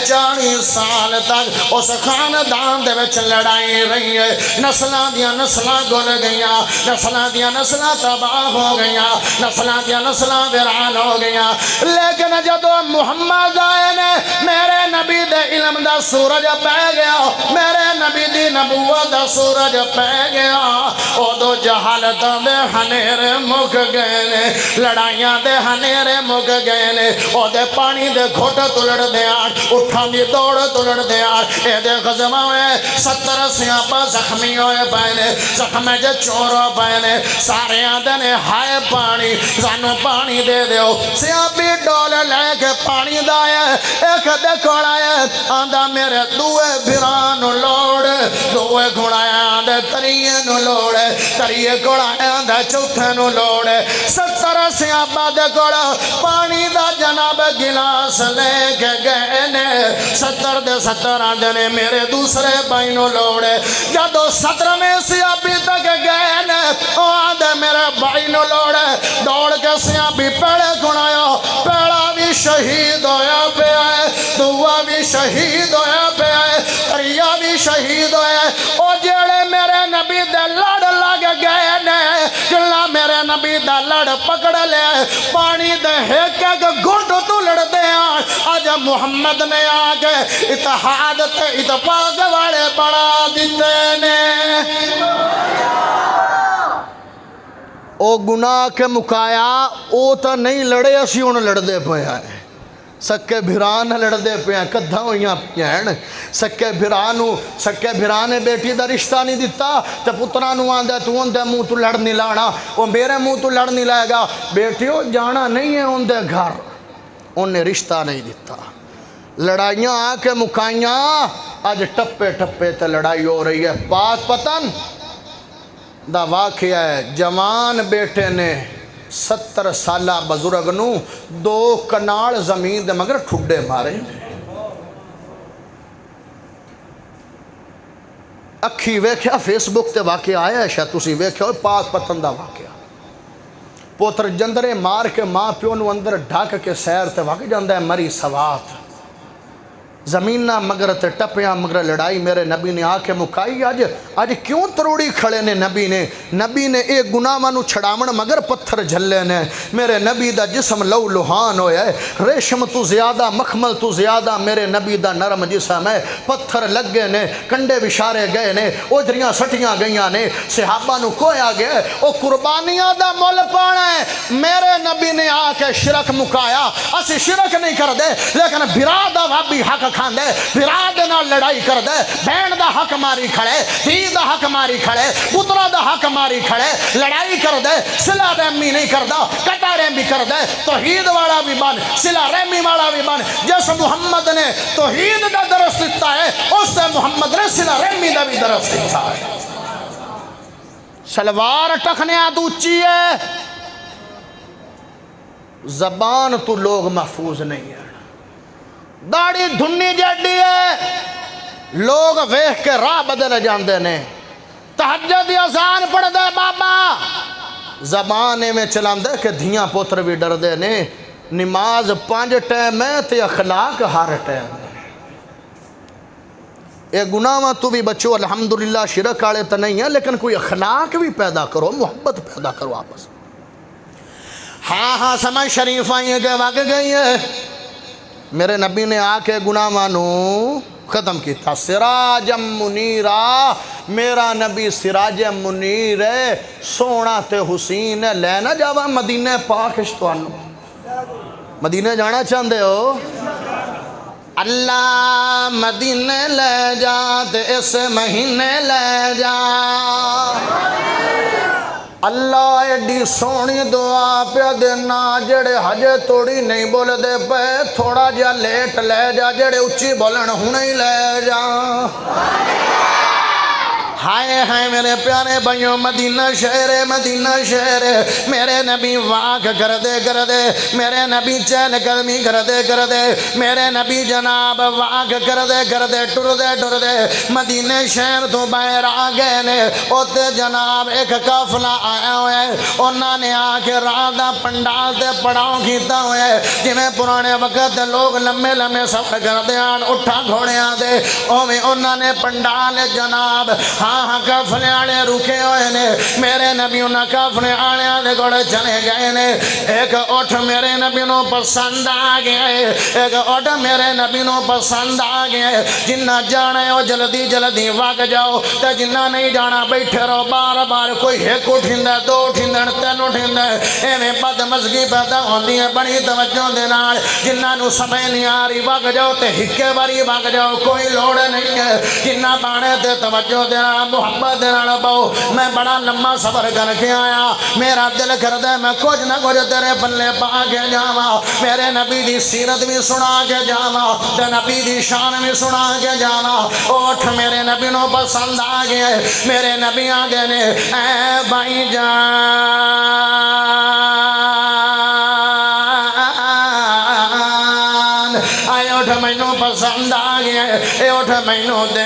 40 سال تک اس خاندان دے وچ لڑائی رہی ہے، نسلہ دیا نسلہ گل گئیاں، نسلہ دیا نسلہ تباہ ہو گئیاں، نسلہ دیا نسلہ ویران ہو گئیاں، لیکن جدو محمد آئے نے، میرے نبی دے علم دا سورج پہ گیا، میرے نبی دی نبوت دا سورج پہ گیا، او دو جہالت دے ہنیر مک گئے نے، لڑائیاں دے ہنیر مک گئے نے، او دے پانی دے گھوٹ تلڑ دے آن، اٹھان دی دوڑ تلڑ دے آن، اے دے غزمہ ہوئے 70 سیاپا زخمی ہوئے پہنے، زخمے جے چورو پہنے، سارے آدھنے ہائے پانی، زانو پانی دے دیو، سیاپی ڈول لے کے پانی دائے، ایک دے کھوڑائے، آندھا میرے دوے بھرانو لوڑے، دوے کھوڑائے آندھے تریے نو لوڑے، تریے کھوڑائے آندھے چوتھے نو لوڑے، 70 سیاپا دے کھوڑا پانی دا جناب گلاس لے کے گئے نے، 70 دے 70 آندھنے میرے دوسرے بھائی نو لوڑے، جدو 17 میں سیاپی تک گئے نے، آندھے میرے بھائی نو لوڑے، دوڑ کے سیاپی پیڑے کھڑایا، پیڑا بھی شہید ہویا پہ آئے، دعا بھی شہید ہویا پہ آئے، تریا بھی شہید ہوئے، او جیڑے میرے نبی دے لڑ لگ گئے نے، جلا میرے نبی دے لڑ پکڑ لے، پانی دے ایک ایک گھٹ تو لڑ دے آن، آج محمد نے آگے اتحاد تے اتفاق والے بڑھا دیتے نے، او گناہ کے مکایا، او تا نہیں لڑے اسی انہوں لڑ دے پہ آئے، سکے بھران لڑ دے پہ آئے، کدھا ہوئیاں پہ آئے، سکے بھرانے بیٹی دا رشتہ نہیں دیتا، تے پترانو آندھے تو اندھے منہ تو لڑ نہیں لانا، وہ میرے منہ تو لڑ نہیں لائے گا، بیٹیوں جانا نہیں ہے اندھے گھر، انہیں رشتہ نہیں دیتا، لڑائیاں آ کے مکائیاں، آج ٹپے ٹپے تے لڑائی ہو رہی ہے، پاک پتن دا واقعہ ہے، جوان بیٹے نے 70 سالہ بزرگ نو 2 کناڑ زمین دے مگر ٹھڈے مارے، اکھی ویکھیا فیس بک تے واقعہ آیا ہے، شاید تسی ویکھیا ہوئے، پاک پتن دا واقعہ، پوتر جندرے مار کے ماں پیو نو اندر ڈھاک کے سیر تے واقع جاندہ ہے مری سوات، زمینہ مگر تے ٹپیاں مگر لڑائی میرے نبی نے آ کے مکائی، آج کیوں تروڑی کھڑے نے نبی نے ایک گناہ مانو چھڑامن مگر پتھر جھلے نے، میرے نبی دا جسم لو لوہان ہویا ہے، ریشم تو زیادہ مخمل تو زیادہ میرے نبی دا نرم جسم ہے، پتھر لگ گئے نے، کنڈے بشارے گئے نے، اوجریاں سٹیاں گئیاں نے، صحابہ نو کویا گئے، او قربانیاں دا مول پانا ہے، میرے نبی نے آ کے شرک مکایا، اسی شرک نہیں کر دے، لیکن بھرا دا وابی حق کھاندے، بھرا دے نال لڑائی کر دے، بین دا حق ماری کھڑے، دھی دا حق ماری کھڑے، پترہ دا حق ماری کھڑے، لڑائی کر دے، صلح رحمی نہیں کردہ، کٹا رحمی کر دے، توحید والا بھی بن، صلح رحمی والا بھی بن، جیسے محمد نے توحید دا درس دیتا ہے، اس سے محمد نے صلح رحمی دا بھی درس دیتا ہے، شلوار ٹکھنے آت اچھی ہے، زبان تو لوگ محفوظ نہیں ہے، داڑھی دھنی جڑی ہے، لوگ ویخ کے راہ بدل جاندے نے، تہجد اذان پڑھ دے بابا، زبانے میں چلان دے کہ دھیاں پوتر بھی ڈر دے نے، نماز 5 ٹائم ہے تے اخلاق ہر ٹائم ہے، اے گناہ تو بھی بچو الحمدللہ شرک آڑے تو نہیں ہے، لیکن کوئی اخلاق بھی پیدا کرو، محبت پیدا کرو آپس، ہاں سمجھ شریف آئیے کہ واقع گئی ہے، میرے نبی نے آ کے گناہ مانو ختم کیتا سراجم منیرا میرا نبی سراج منیر ہے سونا تے حسین ہے لے نہ جاوا مدینہ پاکش توانو مدینہ جانا چاہندے ہو اللہ مدینہ لے جا تے اس مہینے لے جا اللہ ایڈی سونی دعا پہ دینا جڑے حجے توڑی نہیں بول دے پہ تھوڑا جا لیٹ لے جا جڑے اچھی بولن ہونے ہی لے جا ہائے ہائے میرے پیارے بھائیوں مدینہ شہر میرے نبی واق کر دے میرے نبی چین قدمی کر دے میرے نبی جناب واق کر دے ٹر دے مدینہ شہر تو باہر آ گئے نے اوتے جناب ایک قافلہ آیا ہوئے انہوں نے آ کے رات دا پنڈال تے پڑاؤ کیتا ہوئے جنہیں پرانے وقت لوگ لمبے سفر کر دیان اٹھا گھوڑیاں دے اوہ انہوں نے پنڈال جناب ہاں کافلے آنے رکے ہوئے نے میرے نبی انہاں کافلے آنے آنے گوڑے چلے گئے نے ایک اٹھ میرے نبی نو پسند آ گئے ایک اٹھ میرے نبی نو پسند آ گئے جنہ جانے ہو جلدی واگ جاؤ تے جنہ نہیں جانا بیٹھے رہو بار کوئی ایک اٹھندہ دو اٹھندہ تین اٹھندہ ایویں بد مزگی پیدا ہوندی ہے بڑی توجہ دے نال جنہ نو سمجھ نہیں آ رہی واگ جاؤ تے ہکے باری واگ جاؤ کوئی لوڑ نہیں ہے جنہ بانے تے توجہ دے نال محبت دینا باؤ میں بڑا لمبا سفر کر کے آیا میرا دل کر دے میں کچھ نہ کچھ تیرے پلے پا کے جاواں میرے نبی دی سیرت بھی سنا کے جاواں تے نبی دی شان بھی سنا کے جاواں اٹھ میرے نبی نو پسند آ گئے میرے نبی آ گئے نے اے بھائی جان آئے اٹھ مینوں پسند آ گیا اے اٹھ مینوں دے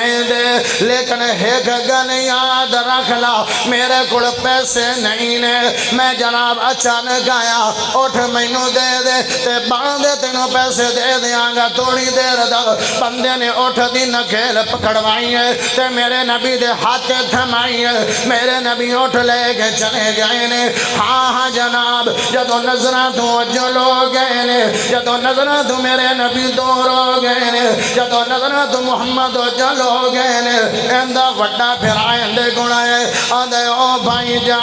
لیکن ایک گل یاد رکھ لا میرے کول پیسے نہیں نے میں جناب اچانک آیا اٹھ مینوں دے تے باندے تینوں پیسے دے دیاں گا تھوڑی دیر دا بندے نے اٹھ دی نکھیل پکڑوائی ہے تے میرے نبی دے ہاتھ تھمائی ہے میرے نبی اٹھ لے کے چلے گئے نے ہاں جناب جدو نظراں تو جلو گئے نے جدو نظراں تو میرے نبی دور ہو گئے نے جدو نظراں تو محمد جلو گئے نے اندہ وڈا پھرائے اندے گنائے آدھے او بھائی جان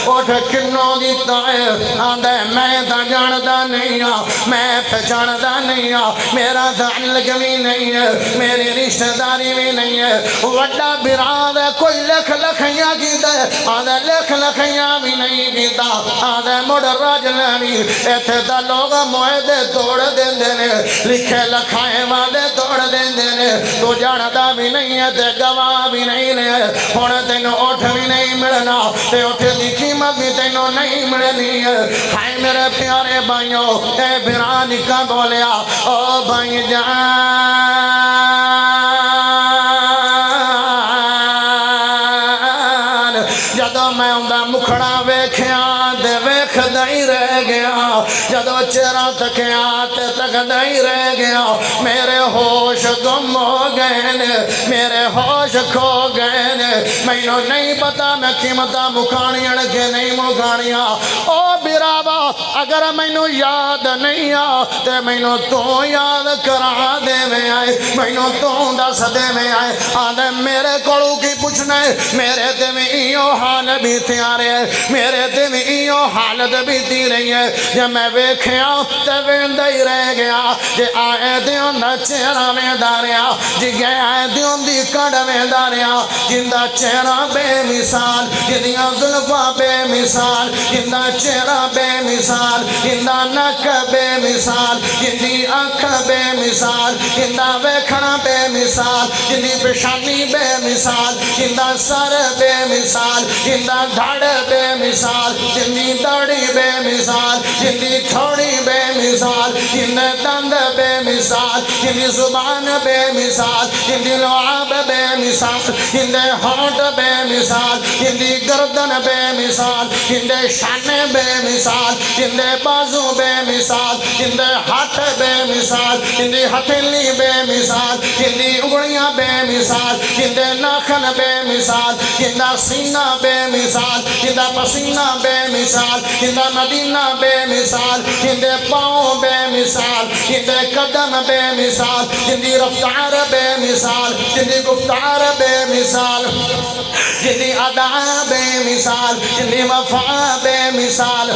اٹھ کنوں دیتا ہے آدھے میں تا جاندہ نہیں ہاں میں پہچاندہ نہیں ہاں میرا تعلق بھی نہیں ہے میری رشتہ داری بھی نہیں ہے وڈا براد ہے کوئی لکھ لکھیاں کیتا ہے آدھے لکھ لکھیاں بھی نہیں کیتا آدھے مڑ راج لینی ایتھے تا لوگ معاہدے توڑ دیندے نے لکھے لکھائے وعدے توڑ دیندے نے تو جاندہ بھی نہیں ہے تے گواہ بھی نہیں لے ہن تینوں اٹھ بھی نہیں ملنا تے اٹھ دی قیمت بھی تینوں نہیں ملنی ہے ہائے میرے پیارے بھائیوں اے بھران کا بولیا او بھائی جان جدو میں اندہ مکھڑا ویکھیا دے ویکھ دائی رہ گیا جدو چہرہ تکیا تے تک دائی رہ گیا میرے ہوش گم ہو گئے نے میرے ہوش کھو گئے نے مینوں نہیں پتا میں قیمتہ مکھانیاں کے نہیں مکھانیاں او براوا اگر مینوں یاد نہیں آ تے مینوں تو یاد کرا دے میں آئے مینوں تو دس دے میں آئے آدھے میرے کڑو کی پوچھنا ہے میرے تے میں ایو حال بھی تیارے میرے تے میں ایو حالت بھی تی رہی ہے جب میں ویکھیا تے ویندہ ہی رہ گیا جے آئے دیوں دا چہرہ میں داریا جی گئے آئے دیوں دی کڑ میں داریا جندہ چہرہ بے مثال جندیاں ظلفہ بے مثال جندہ چہرہ بے مثال جندہ نک بے مثال جندی اکھ بے مثال جندہ ویکھنا بے مثال جندی پیشانی بے مثال جندہ سر بے مثال جندہ دھڑ بے مثال جندی داڑھی بے مثال جندی تھوڑی بے مثال جندے دند بے مثال جندی زبان بے مثال جندی لعاب بے مثال جندے ہونٹ بے مثال جندی گردن بے مثال ہندے شان بے مثال ہندے بازو بے مثال ہندے ہاتھ بے مثال ہندی ہتھیلی بے مثال ہندی اگڑیاں بے مثال ہندے ناخن بے مثال ہندہ سینہ بے مثال ہندہ پسینہ بے مثال ہندہ مدینہ بے مثال ہندے پاؤں بے مثال ہندے قدم بے مثال ہندی رفتار بے مثال ہندی گفتار بے مثال ہندی ادا بے مثال ہندی وفا بے مثال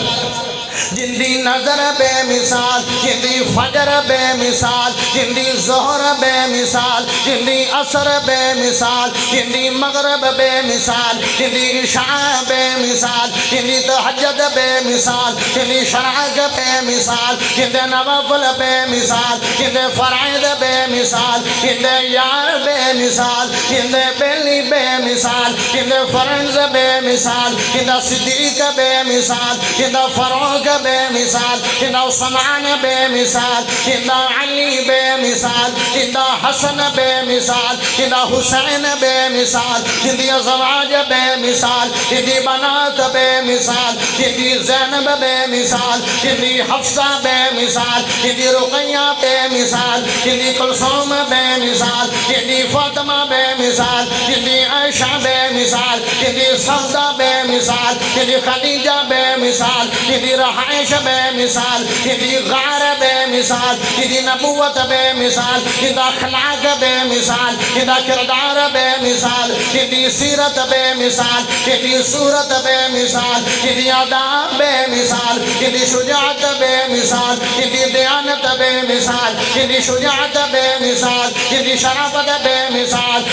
جندی نظر بے مثال جندی فجر بے مثال جندی ظہر بے مثال جندی عصر بے مثال جندی مغرب بے مثال جندی عشاء بے مثال جندی تہجد بے مثال جندی شرائق بے مثال جندی نوافل بے مثال جندی فرائض بے مثال جندی یار بے مثال جندی بیلی بے مثال جندی فرنز بے مثال جندی صدیق بے مثال جندی فروغ بے مثال ہندہ عثمان بے مثال ہندہ علی بے مثال ہندہ حسن بے مثال ہندہ حسین بے مثال ہندی ازواج بے مثال ہندی بنات بے مثال ہندی زینب بے مثال ہندی حفصہ بے مثال ہندی رقیہ بے مثال ہندی کلثوم بے مثال ہندی فاطمہ بے مثال ہندی عائشہ بے مثال ہندی سودا بے مثال ہندی خدیجہ بے مثال ہندی رہائش بے مثال ہندی غار بے مثال ہندی نبوت بے مثال ہندی اخلاق بے مثال ہندی کردار بے مثال ہندی سیرت بے مثال ہندی صورت بے مثال ہندی آداب بے مثال ہندی شجاعت بے مثال ہندی دیانت بے مثال ہندی شجاعت بے مثال ہندی شرافت بے مثال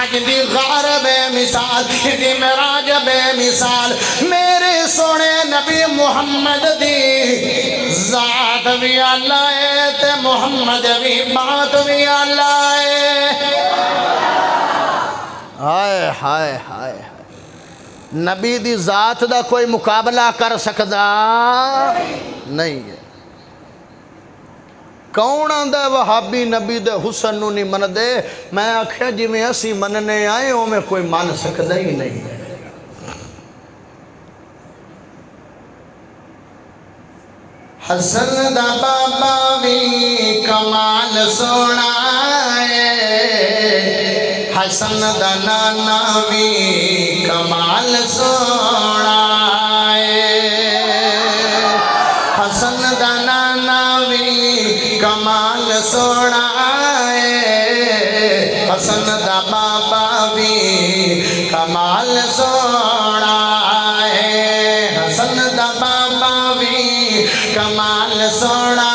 ہندی غار بے مثال ہندی معراج بے مثال میرے سونے نبی محمد دی ذات بھی اللہ ہے تے محمد بھی بات بھی اللہ ہے ہائے ہائے ہائے نبی دی ذات دا کوئی مقابلہ کر سکدا نہیں ہے کون آندہ وہابی نبی دے حسن نو نہیں من دے میں آکھیا جی میں اسی مننے آئے ہوں میں کوئی مان سکدا ہی نہیں ہے حسن دا بابا بھی کمال سونا ہے حسن دا نانا بھی کمال سونا ہے حسن دا نانا بھی کمال سونا ہے حسن دا بابا بھی کمال سونا ہے حسن دا بابا بھی کمال سونا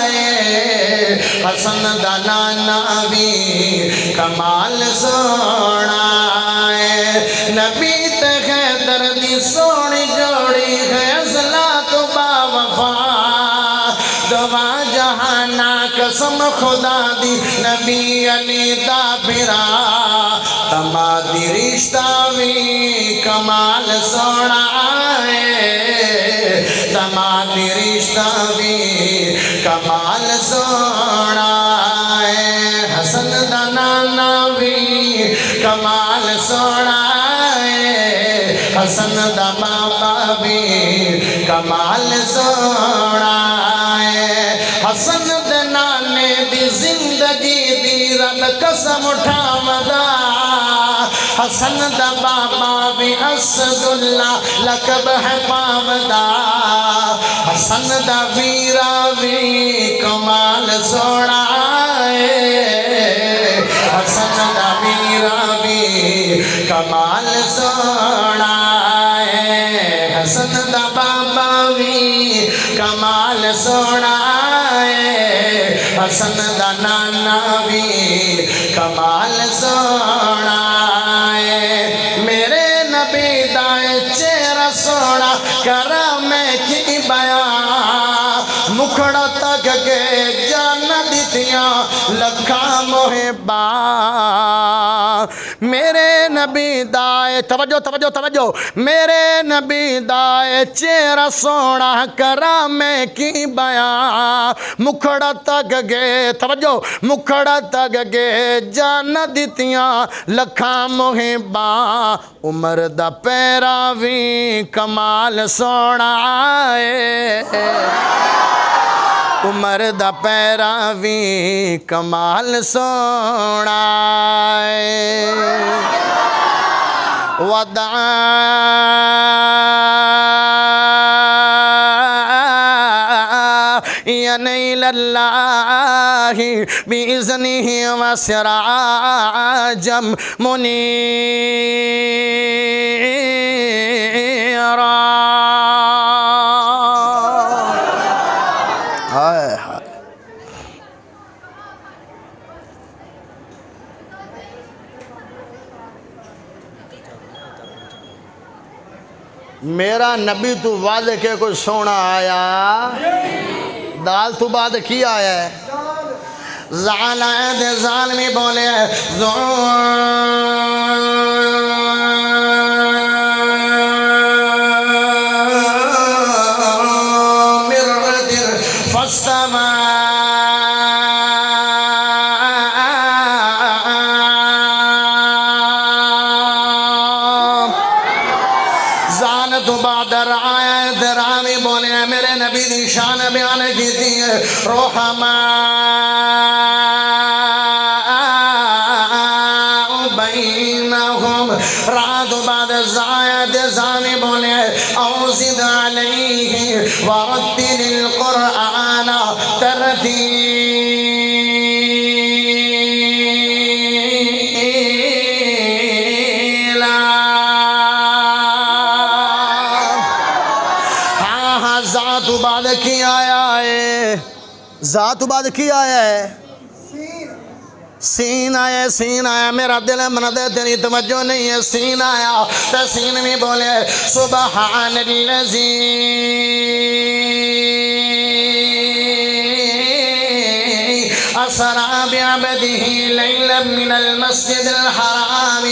ہے حسن دا نانا بھی کمال سونا ہے نبی تے حیدر دی سونی جوڑی ہے اصلات با وفا دعا جہانا قسم خدا دی نبی علی دا پھرا تمادی رشتہ بھی کمال سونا ہے تمادی رشتہ بھی کمال سونا ہے حسن دا نانا بھی کمال سونا ہے حسن دا بابا بھی کمال سونا ہے حسن دے نانے دی زندگی دی رب قسم اٹھاودا حسن دا بابا بھی اسد اللہ لقب ہے پاودا حسن دا ویرا بھی کمال سونا ہے حسن دا ویرا بھی کمال سونا ہے حسن دا بابا بھی کمال سونا ہے حسن دا نانا بھی کمال سونا ہے میرے نبی دائیں چہرہ سونا کرم کی بیان مکھڑا تک کے جان دیتیاں لکھا محبا میرے نبی نبی دائے توجہ توجہ توجہ میرے نبی دائے چہرہ سونا کرا میں کی بیان مکھڑا تک گے توجہ مکھڑا تک گے جان دیتیاں لکھاں محباں عمر دا پیراوی کمال سونا آئے عمر دا پیراوی کمال سونا آئے نیل اللہ بِإِذْنِهِ وَسِرَاجًا مُنِيرًا میرا نبی تو وعدے کے کوئی سونا آیا دال تو بعد کی آیا ہے زعل عید ظالمی بولے مرد فاستوى درامی بولے میرے نبی دی شان بیان کی تھی رحماء بینہم رات بعد زائد زامی بولے اوزد علیہ ورتل القرآن ترتیلا ذات بعد کی آیا ہے ذات بعد کی آیا ہے سین آیا سین آیا میرا دل مند تیری توجہ نہیں ہے سین آیا تو سین میں بولے سبحان الذی أسرى بعبده ليلا من المسجد الحرام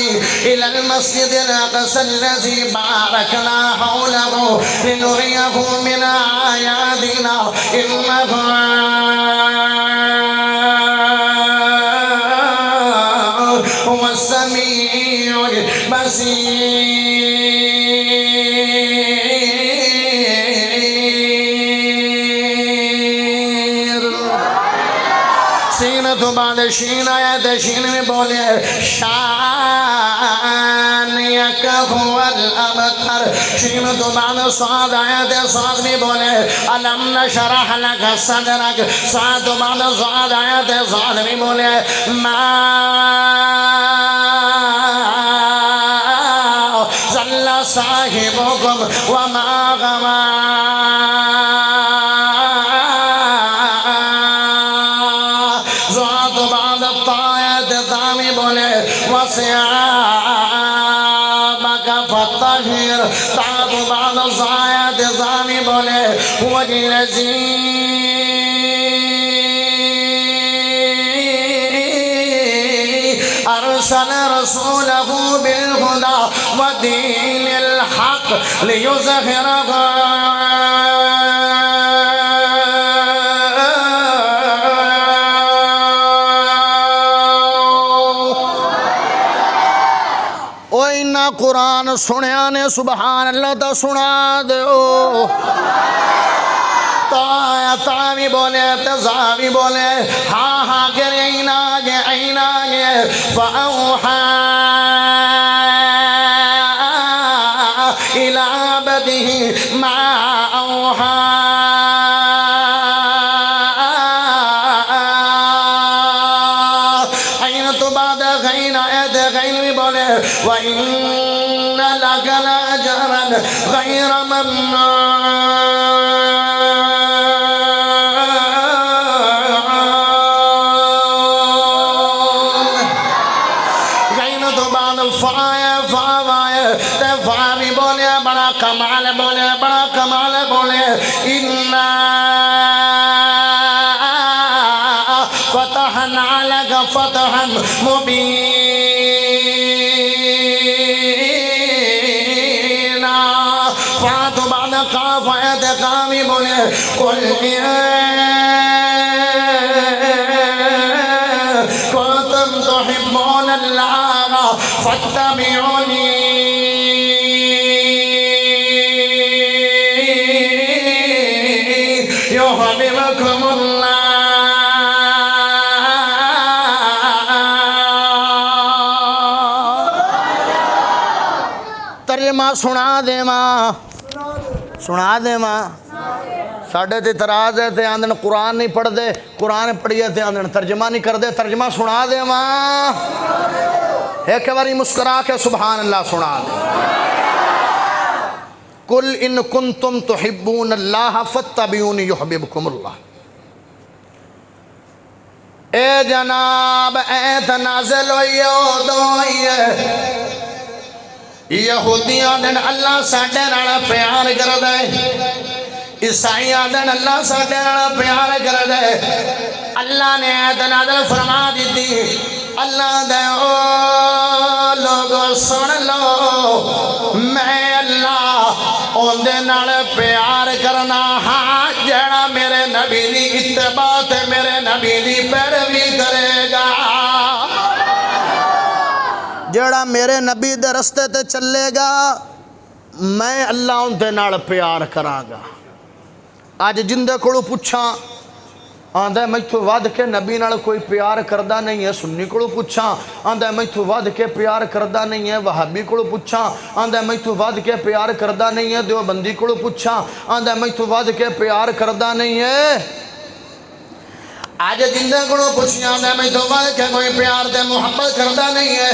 إلى المسجد الأقصى الذي باركنا حوله لنريه من آياتنا إنه هو السميع البصير تو بعد شین آیا تو شین میں بولے شانیک هو الابتر شین تو بعد صاد آیا تو صاد میں بولے علم نشرح لک صدرک صاد تو بعد صاد آیا تو صاد میں بولے ما ظل صاحبکم وما غوا وصيامك فطهر تعب بعد الصلاة ظامي بولے هو الذي أرسل رسوله بالهدى ودين الحق ليظهره قرآن سنیا نے سبحان اللہ تو سنا دو تامی بولے تزامی بولے ہاں ہاں گر ایناگے فأوحا إلى عبده ما أوحا عين بعد غين آيات غين بولے وَإِنَّ لَكَ لَأَجْرًا غَيْرَ ممنون غین تو بعد فاوائے تفاوی بولے بڑا کمال بولے بڑا کمال بولے اِنَّا فَتَحْنَا لَكَ فَتْحًا مُبِينًا قل كنتم تحبون الله فاتبعوني يحببكم الله. ترجمہ سنا دے ماں ساڑھے تے تراز ہے تے آندن قرآن نہیں پڑھ دے، قرآن پڑھئے تے آندن ترجمہ نہیں کر دے. ترجمہ سنا دے ماں، ایک باری مسکرا کے سبحان اللہ سنا دے. قل ان کنتم تحبون اللہ فاتبعونی یحببکم اللہ. اے جناب ایت نازل ہوئی ہوئی ہے یہودیاں دن اللہ ساڑھے ناڑا پیار کر دے، عیسائیاں دن اللہ ساڑھے ناڑا پیار کر دے. اللہ نے ایت نازل فرما دیتی، اللہ دے او لوگو سن لو، میں اللہ اوندے نال پیار کرنا ہاں جڑا میرے نبی دی اتباع تے میرے نبی دی پیروی کرے گا، جڑا میرے نبی دے رستے تے چلے گا میں اللہ اوندے نال پیار کراں گا. آج جندے کولو پوچھاں آندھا میں تو ود کے نبی نال کوئی پیار کردہ نہیں ہے، سنی کولو پوچھاں آندھا میں تو ود کے پیار کردہ نہیں ہے، وہابی کولو پوچھاں آندھا میں تو ود کے پیار کردہ نہیں ہے، دیوبندی کولو پوچھاں آندھا میں تو ود کے پیار کردہ نہیں ہے. آج جندے کولو پوچھاں آندھا میں تو ود کے کوئی پیار دے محبت کردہ نہیں ہے،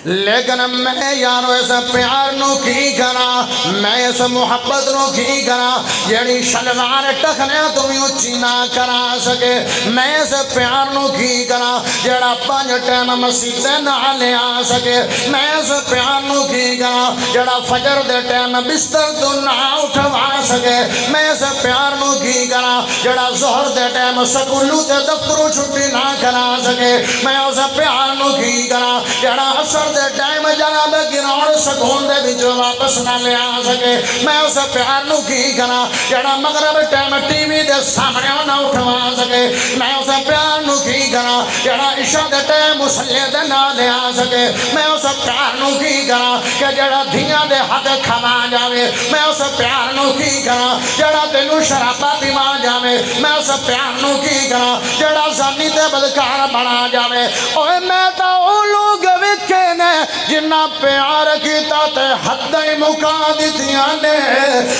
لیکن میں یارو اس پیار نو کی کرا، میں اس محبت نو کی کرا جیڑی شلوار ٹکنے تمہیں اچھی نہ کرا سکے. میں اس پیار نو کی کرا جیڑا 5 ٹائم مسجد نہ لے آ سکے. میں اس پیار نو کی کرا جیڑا فجر دے ٹائم بستر تو نہ اٹھوا سکے. میں اس پیار نو کی کرا جیڑا ظہر دے ٹائم سکولو تے دفتروں چھٹی نہ کرا سکے. میں اس پیار نو کی کرا جیڑا اثر دے ٹائم جناب گراؤنڈ سکون دے بچوں واپس نہ لے آ سکے. میں اس پیار نو کی کرا جڑا مغرب ٹائم ٹی وی دے سامنے نہ اٹھوا سکے. میں اس پیار نو کی کرا جڑا عشاء دے ٹائم مصلی دے نہ لے آ سکے. میں اس پیار نو کی کرا کہ جڑا دھیاں دے حد کھوا جاوے. میں اس پیار نو کی کرا جڑا تینوں شرابہ پیوا جاوے. میں اس پیار نو کی کرا جڑا زانی تے بدکار بنا جاوے. اوے میں تا او لوگ وکھے نے جنہ پیار کیتا تے حدیں مکا دیتیاں نے،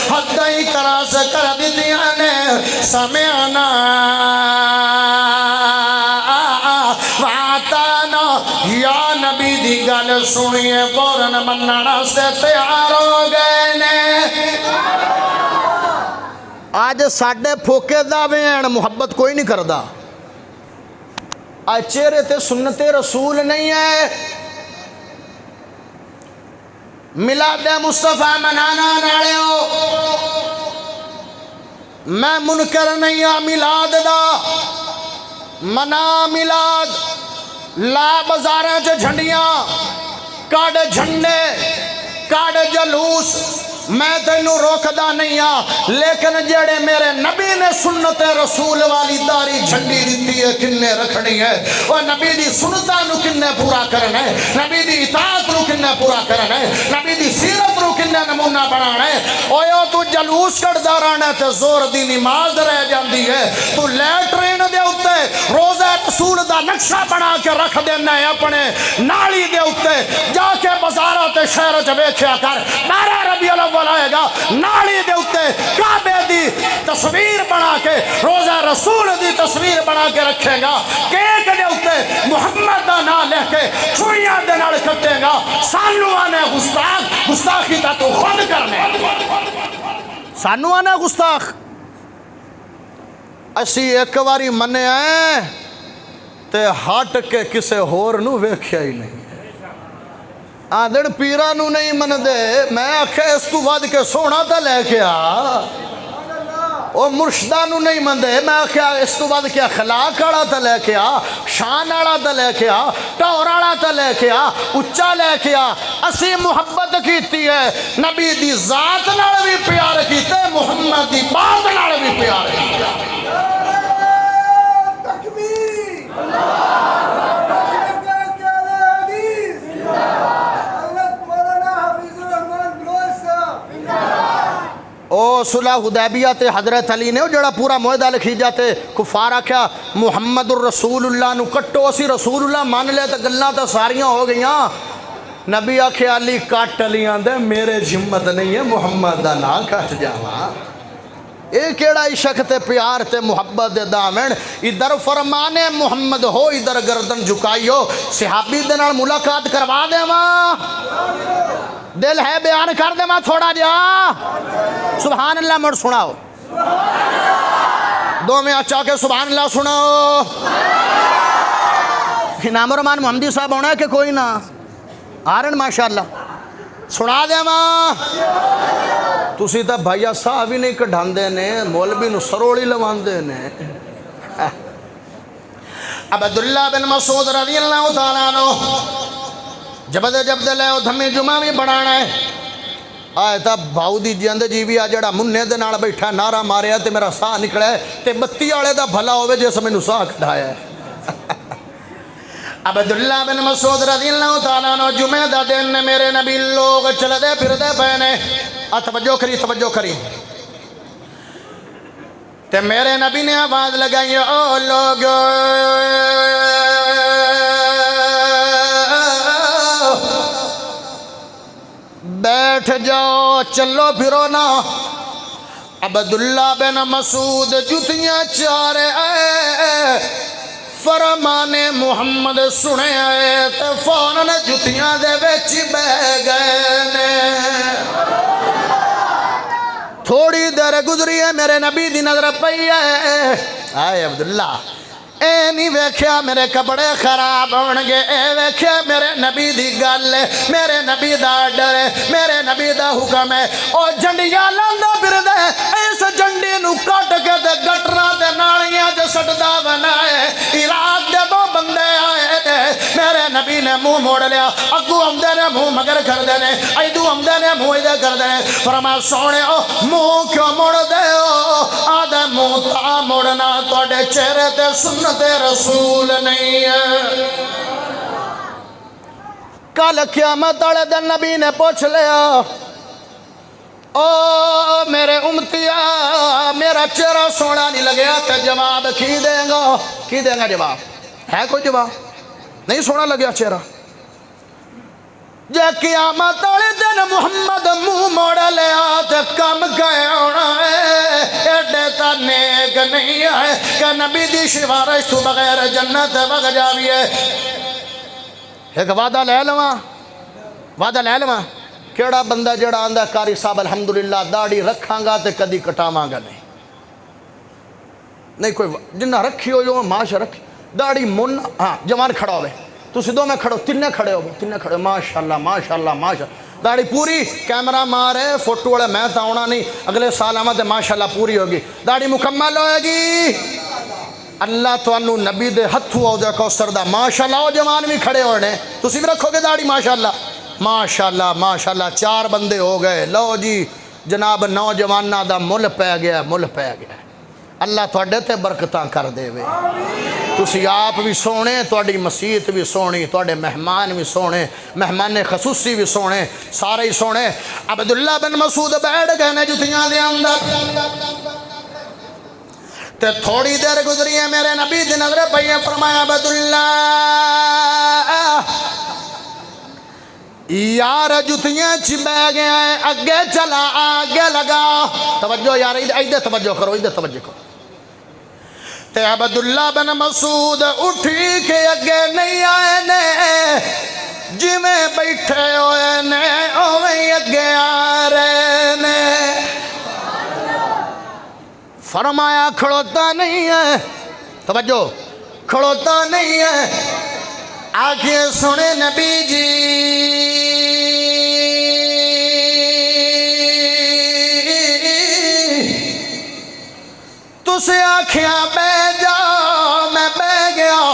حدیں کراس کر دیتیاں نے. سمعنا وعطانا یا نبی دی گل سنیے فوراً مننا سے تیار ہو گئے نے. آج ساڑھے پھوکے دعوے ہیں محبت کوئی نہیں کردہ. آج چہرے تے سنت رسول نہیں ہے. میلاد مصطفیٰ منانا نالے ہو، میں منکر نہیں ہاں میلاد دا. منا میلاد، لا بازاریں چ جھنڈیاں، کاڑ جھنڈے، کاڑ جلوس، میں تینوں روکدا نہیں ہاں. لیکن جڑے میرے نبی نے سنت رسول والی داری جھنڈی دیتی ہے کنے رکھنی ہے، وہ نبی دی سنتاں نو کنے پورا کرنا ہے، نبی دی اطاعت نو کنے پورا کرنا ہے، نبی دی سیرت نو کنے نمونہ بنانا ہے. اویو تو جلوس کڑدا رہنا تے زور دی نماز رہ جاندی ہے. تو لیٹرین دے اوتے روزہ رسول دا نقشہ بنا کے رکھ دینا ہے اپنے نالی دے اوتے. جا کے بازاراں تے شہر وچ ویکھیا کر 12 ربیع الاول آئے گا نالی دے اوتے کعبے دی تصویر بنا کے، روزہ رسول دی تصویر بنا کے رکھے گا. کیک دے اوتے محمد دا نام لکھ کے چھریاں دے نال کٹے گا. سانو آنے گستاخ، گستاخی تا تو خود کرنے. سانو آنے گستاخ. اسی ایک واری منے آئے تے ہٹ کے کسے ہور نو ویکھیا ہی نہیں. آدھڑ پیرا نو نہیں من دے. میں آکھے اس تو ود کے سونا تا لے کے آ. وہ مرشدہ نو نہیں مندے میں کیا اس تو بعد کیا اخلاق والا تے لے کے آ شان والا تے لے کے آ ٹور والا تے لے کے آ اچا لے کے آ اسی محبت کیتی ہے نبی دی ذات نال بھی پیار کیتے محمد دی بات نال بھی پیار کیتے او صلح حدیبیہ تے حضرت علی نے جڑا پورا معاہدہ لکھی جاتے کفار آکھیا محمد الرسول اللہ نو کٹو اسی رسول اللہ مان لے تے گلاں تے ساریاں ہو گئیاں نبی آکھیا علی کٹ لیاں دے میرے ہمت نہیں ہے محمد دا نام کٹ جاواں اے کیڑا عشق تے پیار تے محبت دے دامن ادھر فرمانے محمد ہو ادھر گردن جھکائیو صحابی دے نال ملاقات کروا دیواں دل ہے بیان کر دے میں تھوڑا جا سبحان اللہ مڑ سناؤ دو میں اچھا کے سبحان اللہ سناؤ انعام الرحمان محمدی صاحب ہونا ہے کہ کوئی نہ آرن ماشاءاللہ سنا دے ماں تُسی تا بھائیہ صاحب ہی نہیں کڑھان دے نے مولوی نو سروڑی لوان دے نے عبداللہ بن مسعود رضی اللہ تعالیٰ عنہ جب دے لے دھمی جمعہ بھی بڑھانا ہے آئے تا بھاؤ دی جیند جیوی آ جڑا منہ دے نال بیٹھا نارا ماریا تے میرا ساہ نکڑا ہے تے بتی آڑے دا بھلا ہوئے جیسے میں نو ساہ کھڑایا ہے عبداللہ بن مسعود رضی اللہ تعالیٰ عنہ جمعہ دا دن میرے نبی لوگ چل دے پھر دے پہنے توجہ کری تے میرے نبی نے آواز لگائی او لوگ بیٹھ جاؤ چلو پھرو نا عبداللہ بن مسعود جتیاں چارے آئے فرمانے محمد سنے آئے تے فوراً جتیاں دے ویچی بہ گئے نے تھوڑی دیر گزری ہے میرے نبی دی نظر پئی ہے آئے عبداللہ اے نہیں ویکھیا میرے کپڑے خراب ہونگے اے ویکھیا میرے نبی دی گل ہے میرے نبی دا ڈر ہے میرے نبی دا حکم ہے او جنڈیاں لاندہ پھر دے اس جنڈی نو کٹ کے دے گٹرا دے نالیاں دے سٹدا بنائے عراق دے دو بندے آئے دے میرے نبی نے منہ موڑ لیا اگو ہمدے نے منہ مگر کر دے نے ایدو ہمدے نے منہ ایدے کر دے نے فرما سونے او منہ کیوں موڑ دے او آدھے منہ تا موڑنا توڑے چہرے تے سنت رسول نہیں ہے کل قیامت والے دن نبی نے پوچھ لیا او میرے امتیا میرا چہرہ سونا نہیں لگیا تے جواب کی دیں گا جواب ہے کوئی جواب نہیں سونا لگیا چہرہ جے قیامت والے دن محمد منہ موڑ لیا تے کم گئے ہونا ہے ایڈے تا نیک نہیں ہے کہ نبی دی سفارش تو بغیر جنت وگ جاوی ہے ایک وعدہ لے لواں کیڑا بندہ جڑا آندہ کاری صاحب الحمدللہ داڑھی رکھاں گا تے کدی کٹاواں گا نہیں کوئی جنہ رکھی ہو جو معاشر رکھی داڑھی من ہاں جوان کھڑا ہوئے تسی دو میں کھڑو تینے کھڑے ہو ماشاءاللہ داڑھی پوری کیمرہ مارے فوٹو والے میں تا ہونا نہیں اگلے سال آمد ماشاءاللہ پوری ہوگی داڑھی مکمل ہوئے گی اللہ تو انو نبی دے ہتھو آؤ دے کوثر دا ماشاءاللہ او جوان بھی کھڑے ہونے تسی بھی رکھو گے داڑھی ماشاءاللہ 4 بندے ہو گئے لو جی جناب نوجوانہ دا مل پہ گیا اللہ توڑے تے برکتاں کر دے وے تسی آپ بھی سونے توڑی مسیت بھی سونی توڑے مہمان بھی سونے مہمان خصوصی بھی سونے سارے ہی سونے عبداللہ بن مسعود بیٹھ گئے نے جتیاں دے اندر تے تھوڑی دیر گزری ہے میرے نبی دی نظر پئی فرمایا عبداللہ یار جتیاں چبہ گئے ہیں اگے چلا آگے لگا توجہ یار ایدے توجہ کرو تے عبداللہ بن مسعود اٹھی کے اگے نہیں آئے نے جی میں بیٹھے ہوئے نے اوہیں اگے آ رہے نے فرمایا کھڑوتا نہیں ہے توجہ کھڑوتا نہیں ہے آنکھیں سنے نبی جی آکھیا بے جا میں بے گیا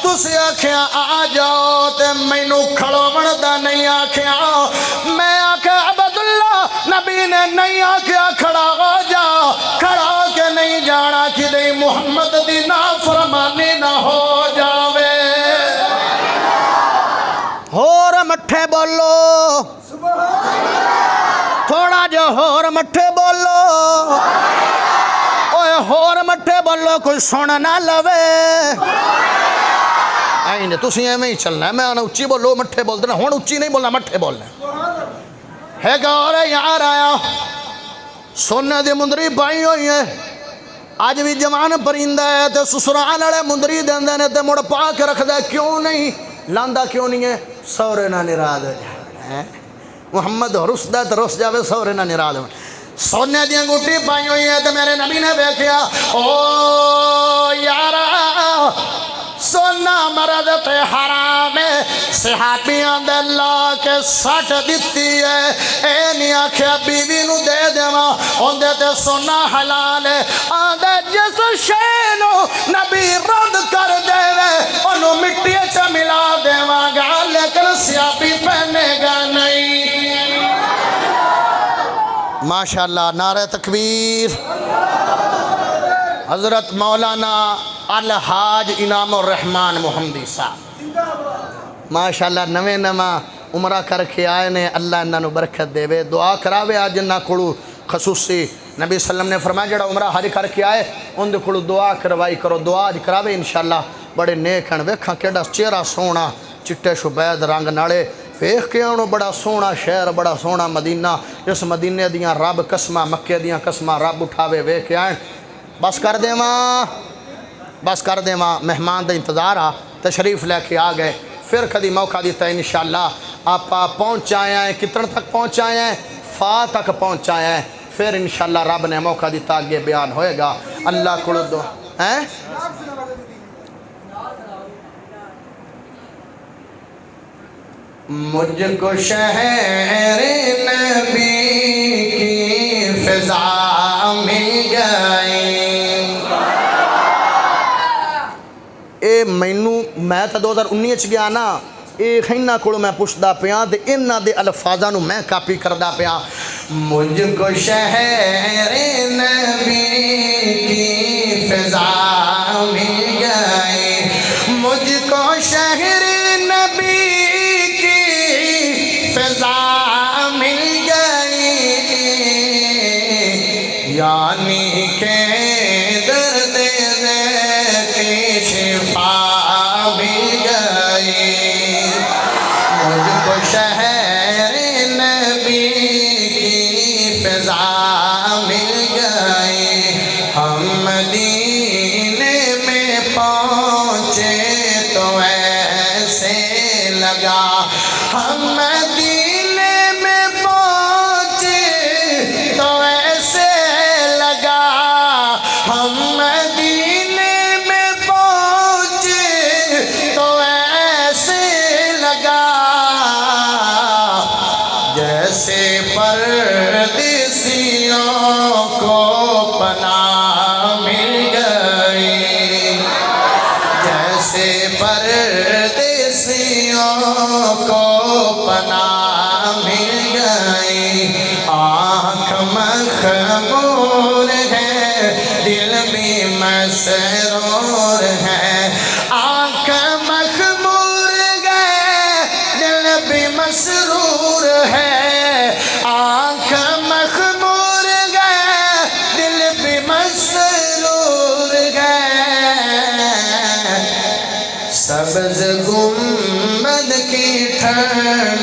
تسی آکھیا آ جاؤ تے مینو کھڑو بڑھدا نہیں آکھیا میں آکھیا عبداللہ نبی نے نہیں آکھیا کھڑا ہو جا کھڑا ہو کے نہیں جانا کہ دے محمد دی نافرمانی نہ ہو جاوے ہور مٹھے بولو تھوڑا جو ہور مٹھے بولو اوے ہور مٹھے بولو کوئی سن نہ لوے آئینے تسی ایمیں ہی چلنا ہے میں آنا اچھی بولو مٹھے بول دینا ہون اچھی نہیں بولنا مٹھے بولنا ہے کہ اور یار آیا سونے دی مندری پائی ہوئی ہے آج بھی جوان پرندہ ہے تے سسرال والے مندری دیندے نے تے مڑ پا کے رکھ دے کیوں نہیں لاندا کیوں نہیں ہے سورے نہ نراض ہو جائے محمد رسدہ تے رس جاوے سورے نہ نراض ہو سونے دی انگوٹھی پائی ہوئی ہے تے میرے نبی نے دیکھیا او یارا سونا مرد تے حرام ہے صحابیاں دے لا کے سٹ دیتی ہے اے نہیں آکھیا بیوی نو دے دیواں اوندے تے سونا حلال ہے آندے جس شے نو نبی رد کر دے اونوں مٹی وچ ملا دیواں گا لیکن سیابی پہنے گا نہیں ماشاءاللہ نعرہ تکبیر حضرت مولانا الحاج انعام الرحمن محمدی صاحب ماشاءاللہ نویں نواں عمرہ کر کے آئے نے اللہ انہوں برکت دے وے دعا کراوے آج انہاں کھڑو خصوصی نبی صلی اللہ علیہ وسلم نے فرمایا جڑا عمرہ حج کر کے آئے ان دے کھڑو دعا کروائی کرو دعا آج کراوے انشاءاللہ بڑے نیک ہیں ویکھاں کیڑا چہرہ سونا چٹے شبید رنگ نالے ویکھ کے انہوں بڑا سونا شہر بڑا سونا مدینہ جس مدینے دیاں رب قسمہ مکے دیاں قسمہ رب اٹھاوے ویکھ کے آئیں بس کر دے ماں مہمان دے انتظار آ تشریف لے کے آ گئے پھر کدی موقع دیتا ہے انشاءاللہ آپ پہنچائے ہیں کتنے تک پہنچائے ہیں فا تک پہنچائے ہیں پھر انشاءاللہ رب نے موقع دیتا آگے بیان ہوئے گا اللہ کو دو مجھ کو شہر نبی کی فضا مل گئی اے مینو میں تا 2019 گیا نا اے خینہ کڑو میں پوچھدا پیاں تے انہاں دے الفاظاں نو میں کاپی کردا پیاں مجھ کو شہر نبی کی فضا مل گئی مجھ کو شہر نبی کی فضا مل گئی یعنی کہ درد کی شفا مل گئی مجھ کو شہر نبی کی فضا مل گئی ہم مدینے میں پہنچے تو ایسے لگا ہم مدینے میں پہنچے تو ایسے لگا ہم مدینے میں پہنچے تو ایسے لگا جیسے پردیسیوں کو پناہ مل گئی جیسے پردیسیوں کو پناہ مل گئی آنکھ مخمور ہے دل بھی مسرور ہے آنکھ مخمور ہے دل بھی مسرور ہے آنکھ مخمور ہے دل بھی مسرور ہے سبز گنبد کی ٹھنڈ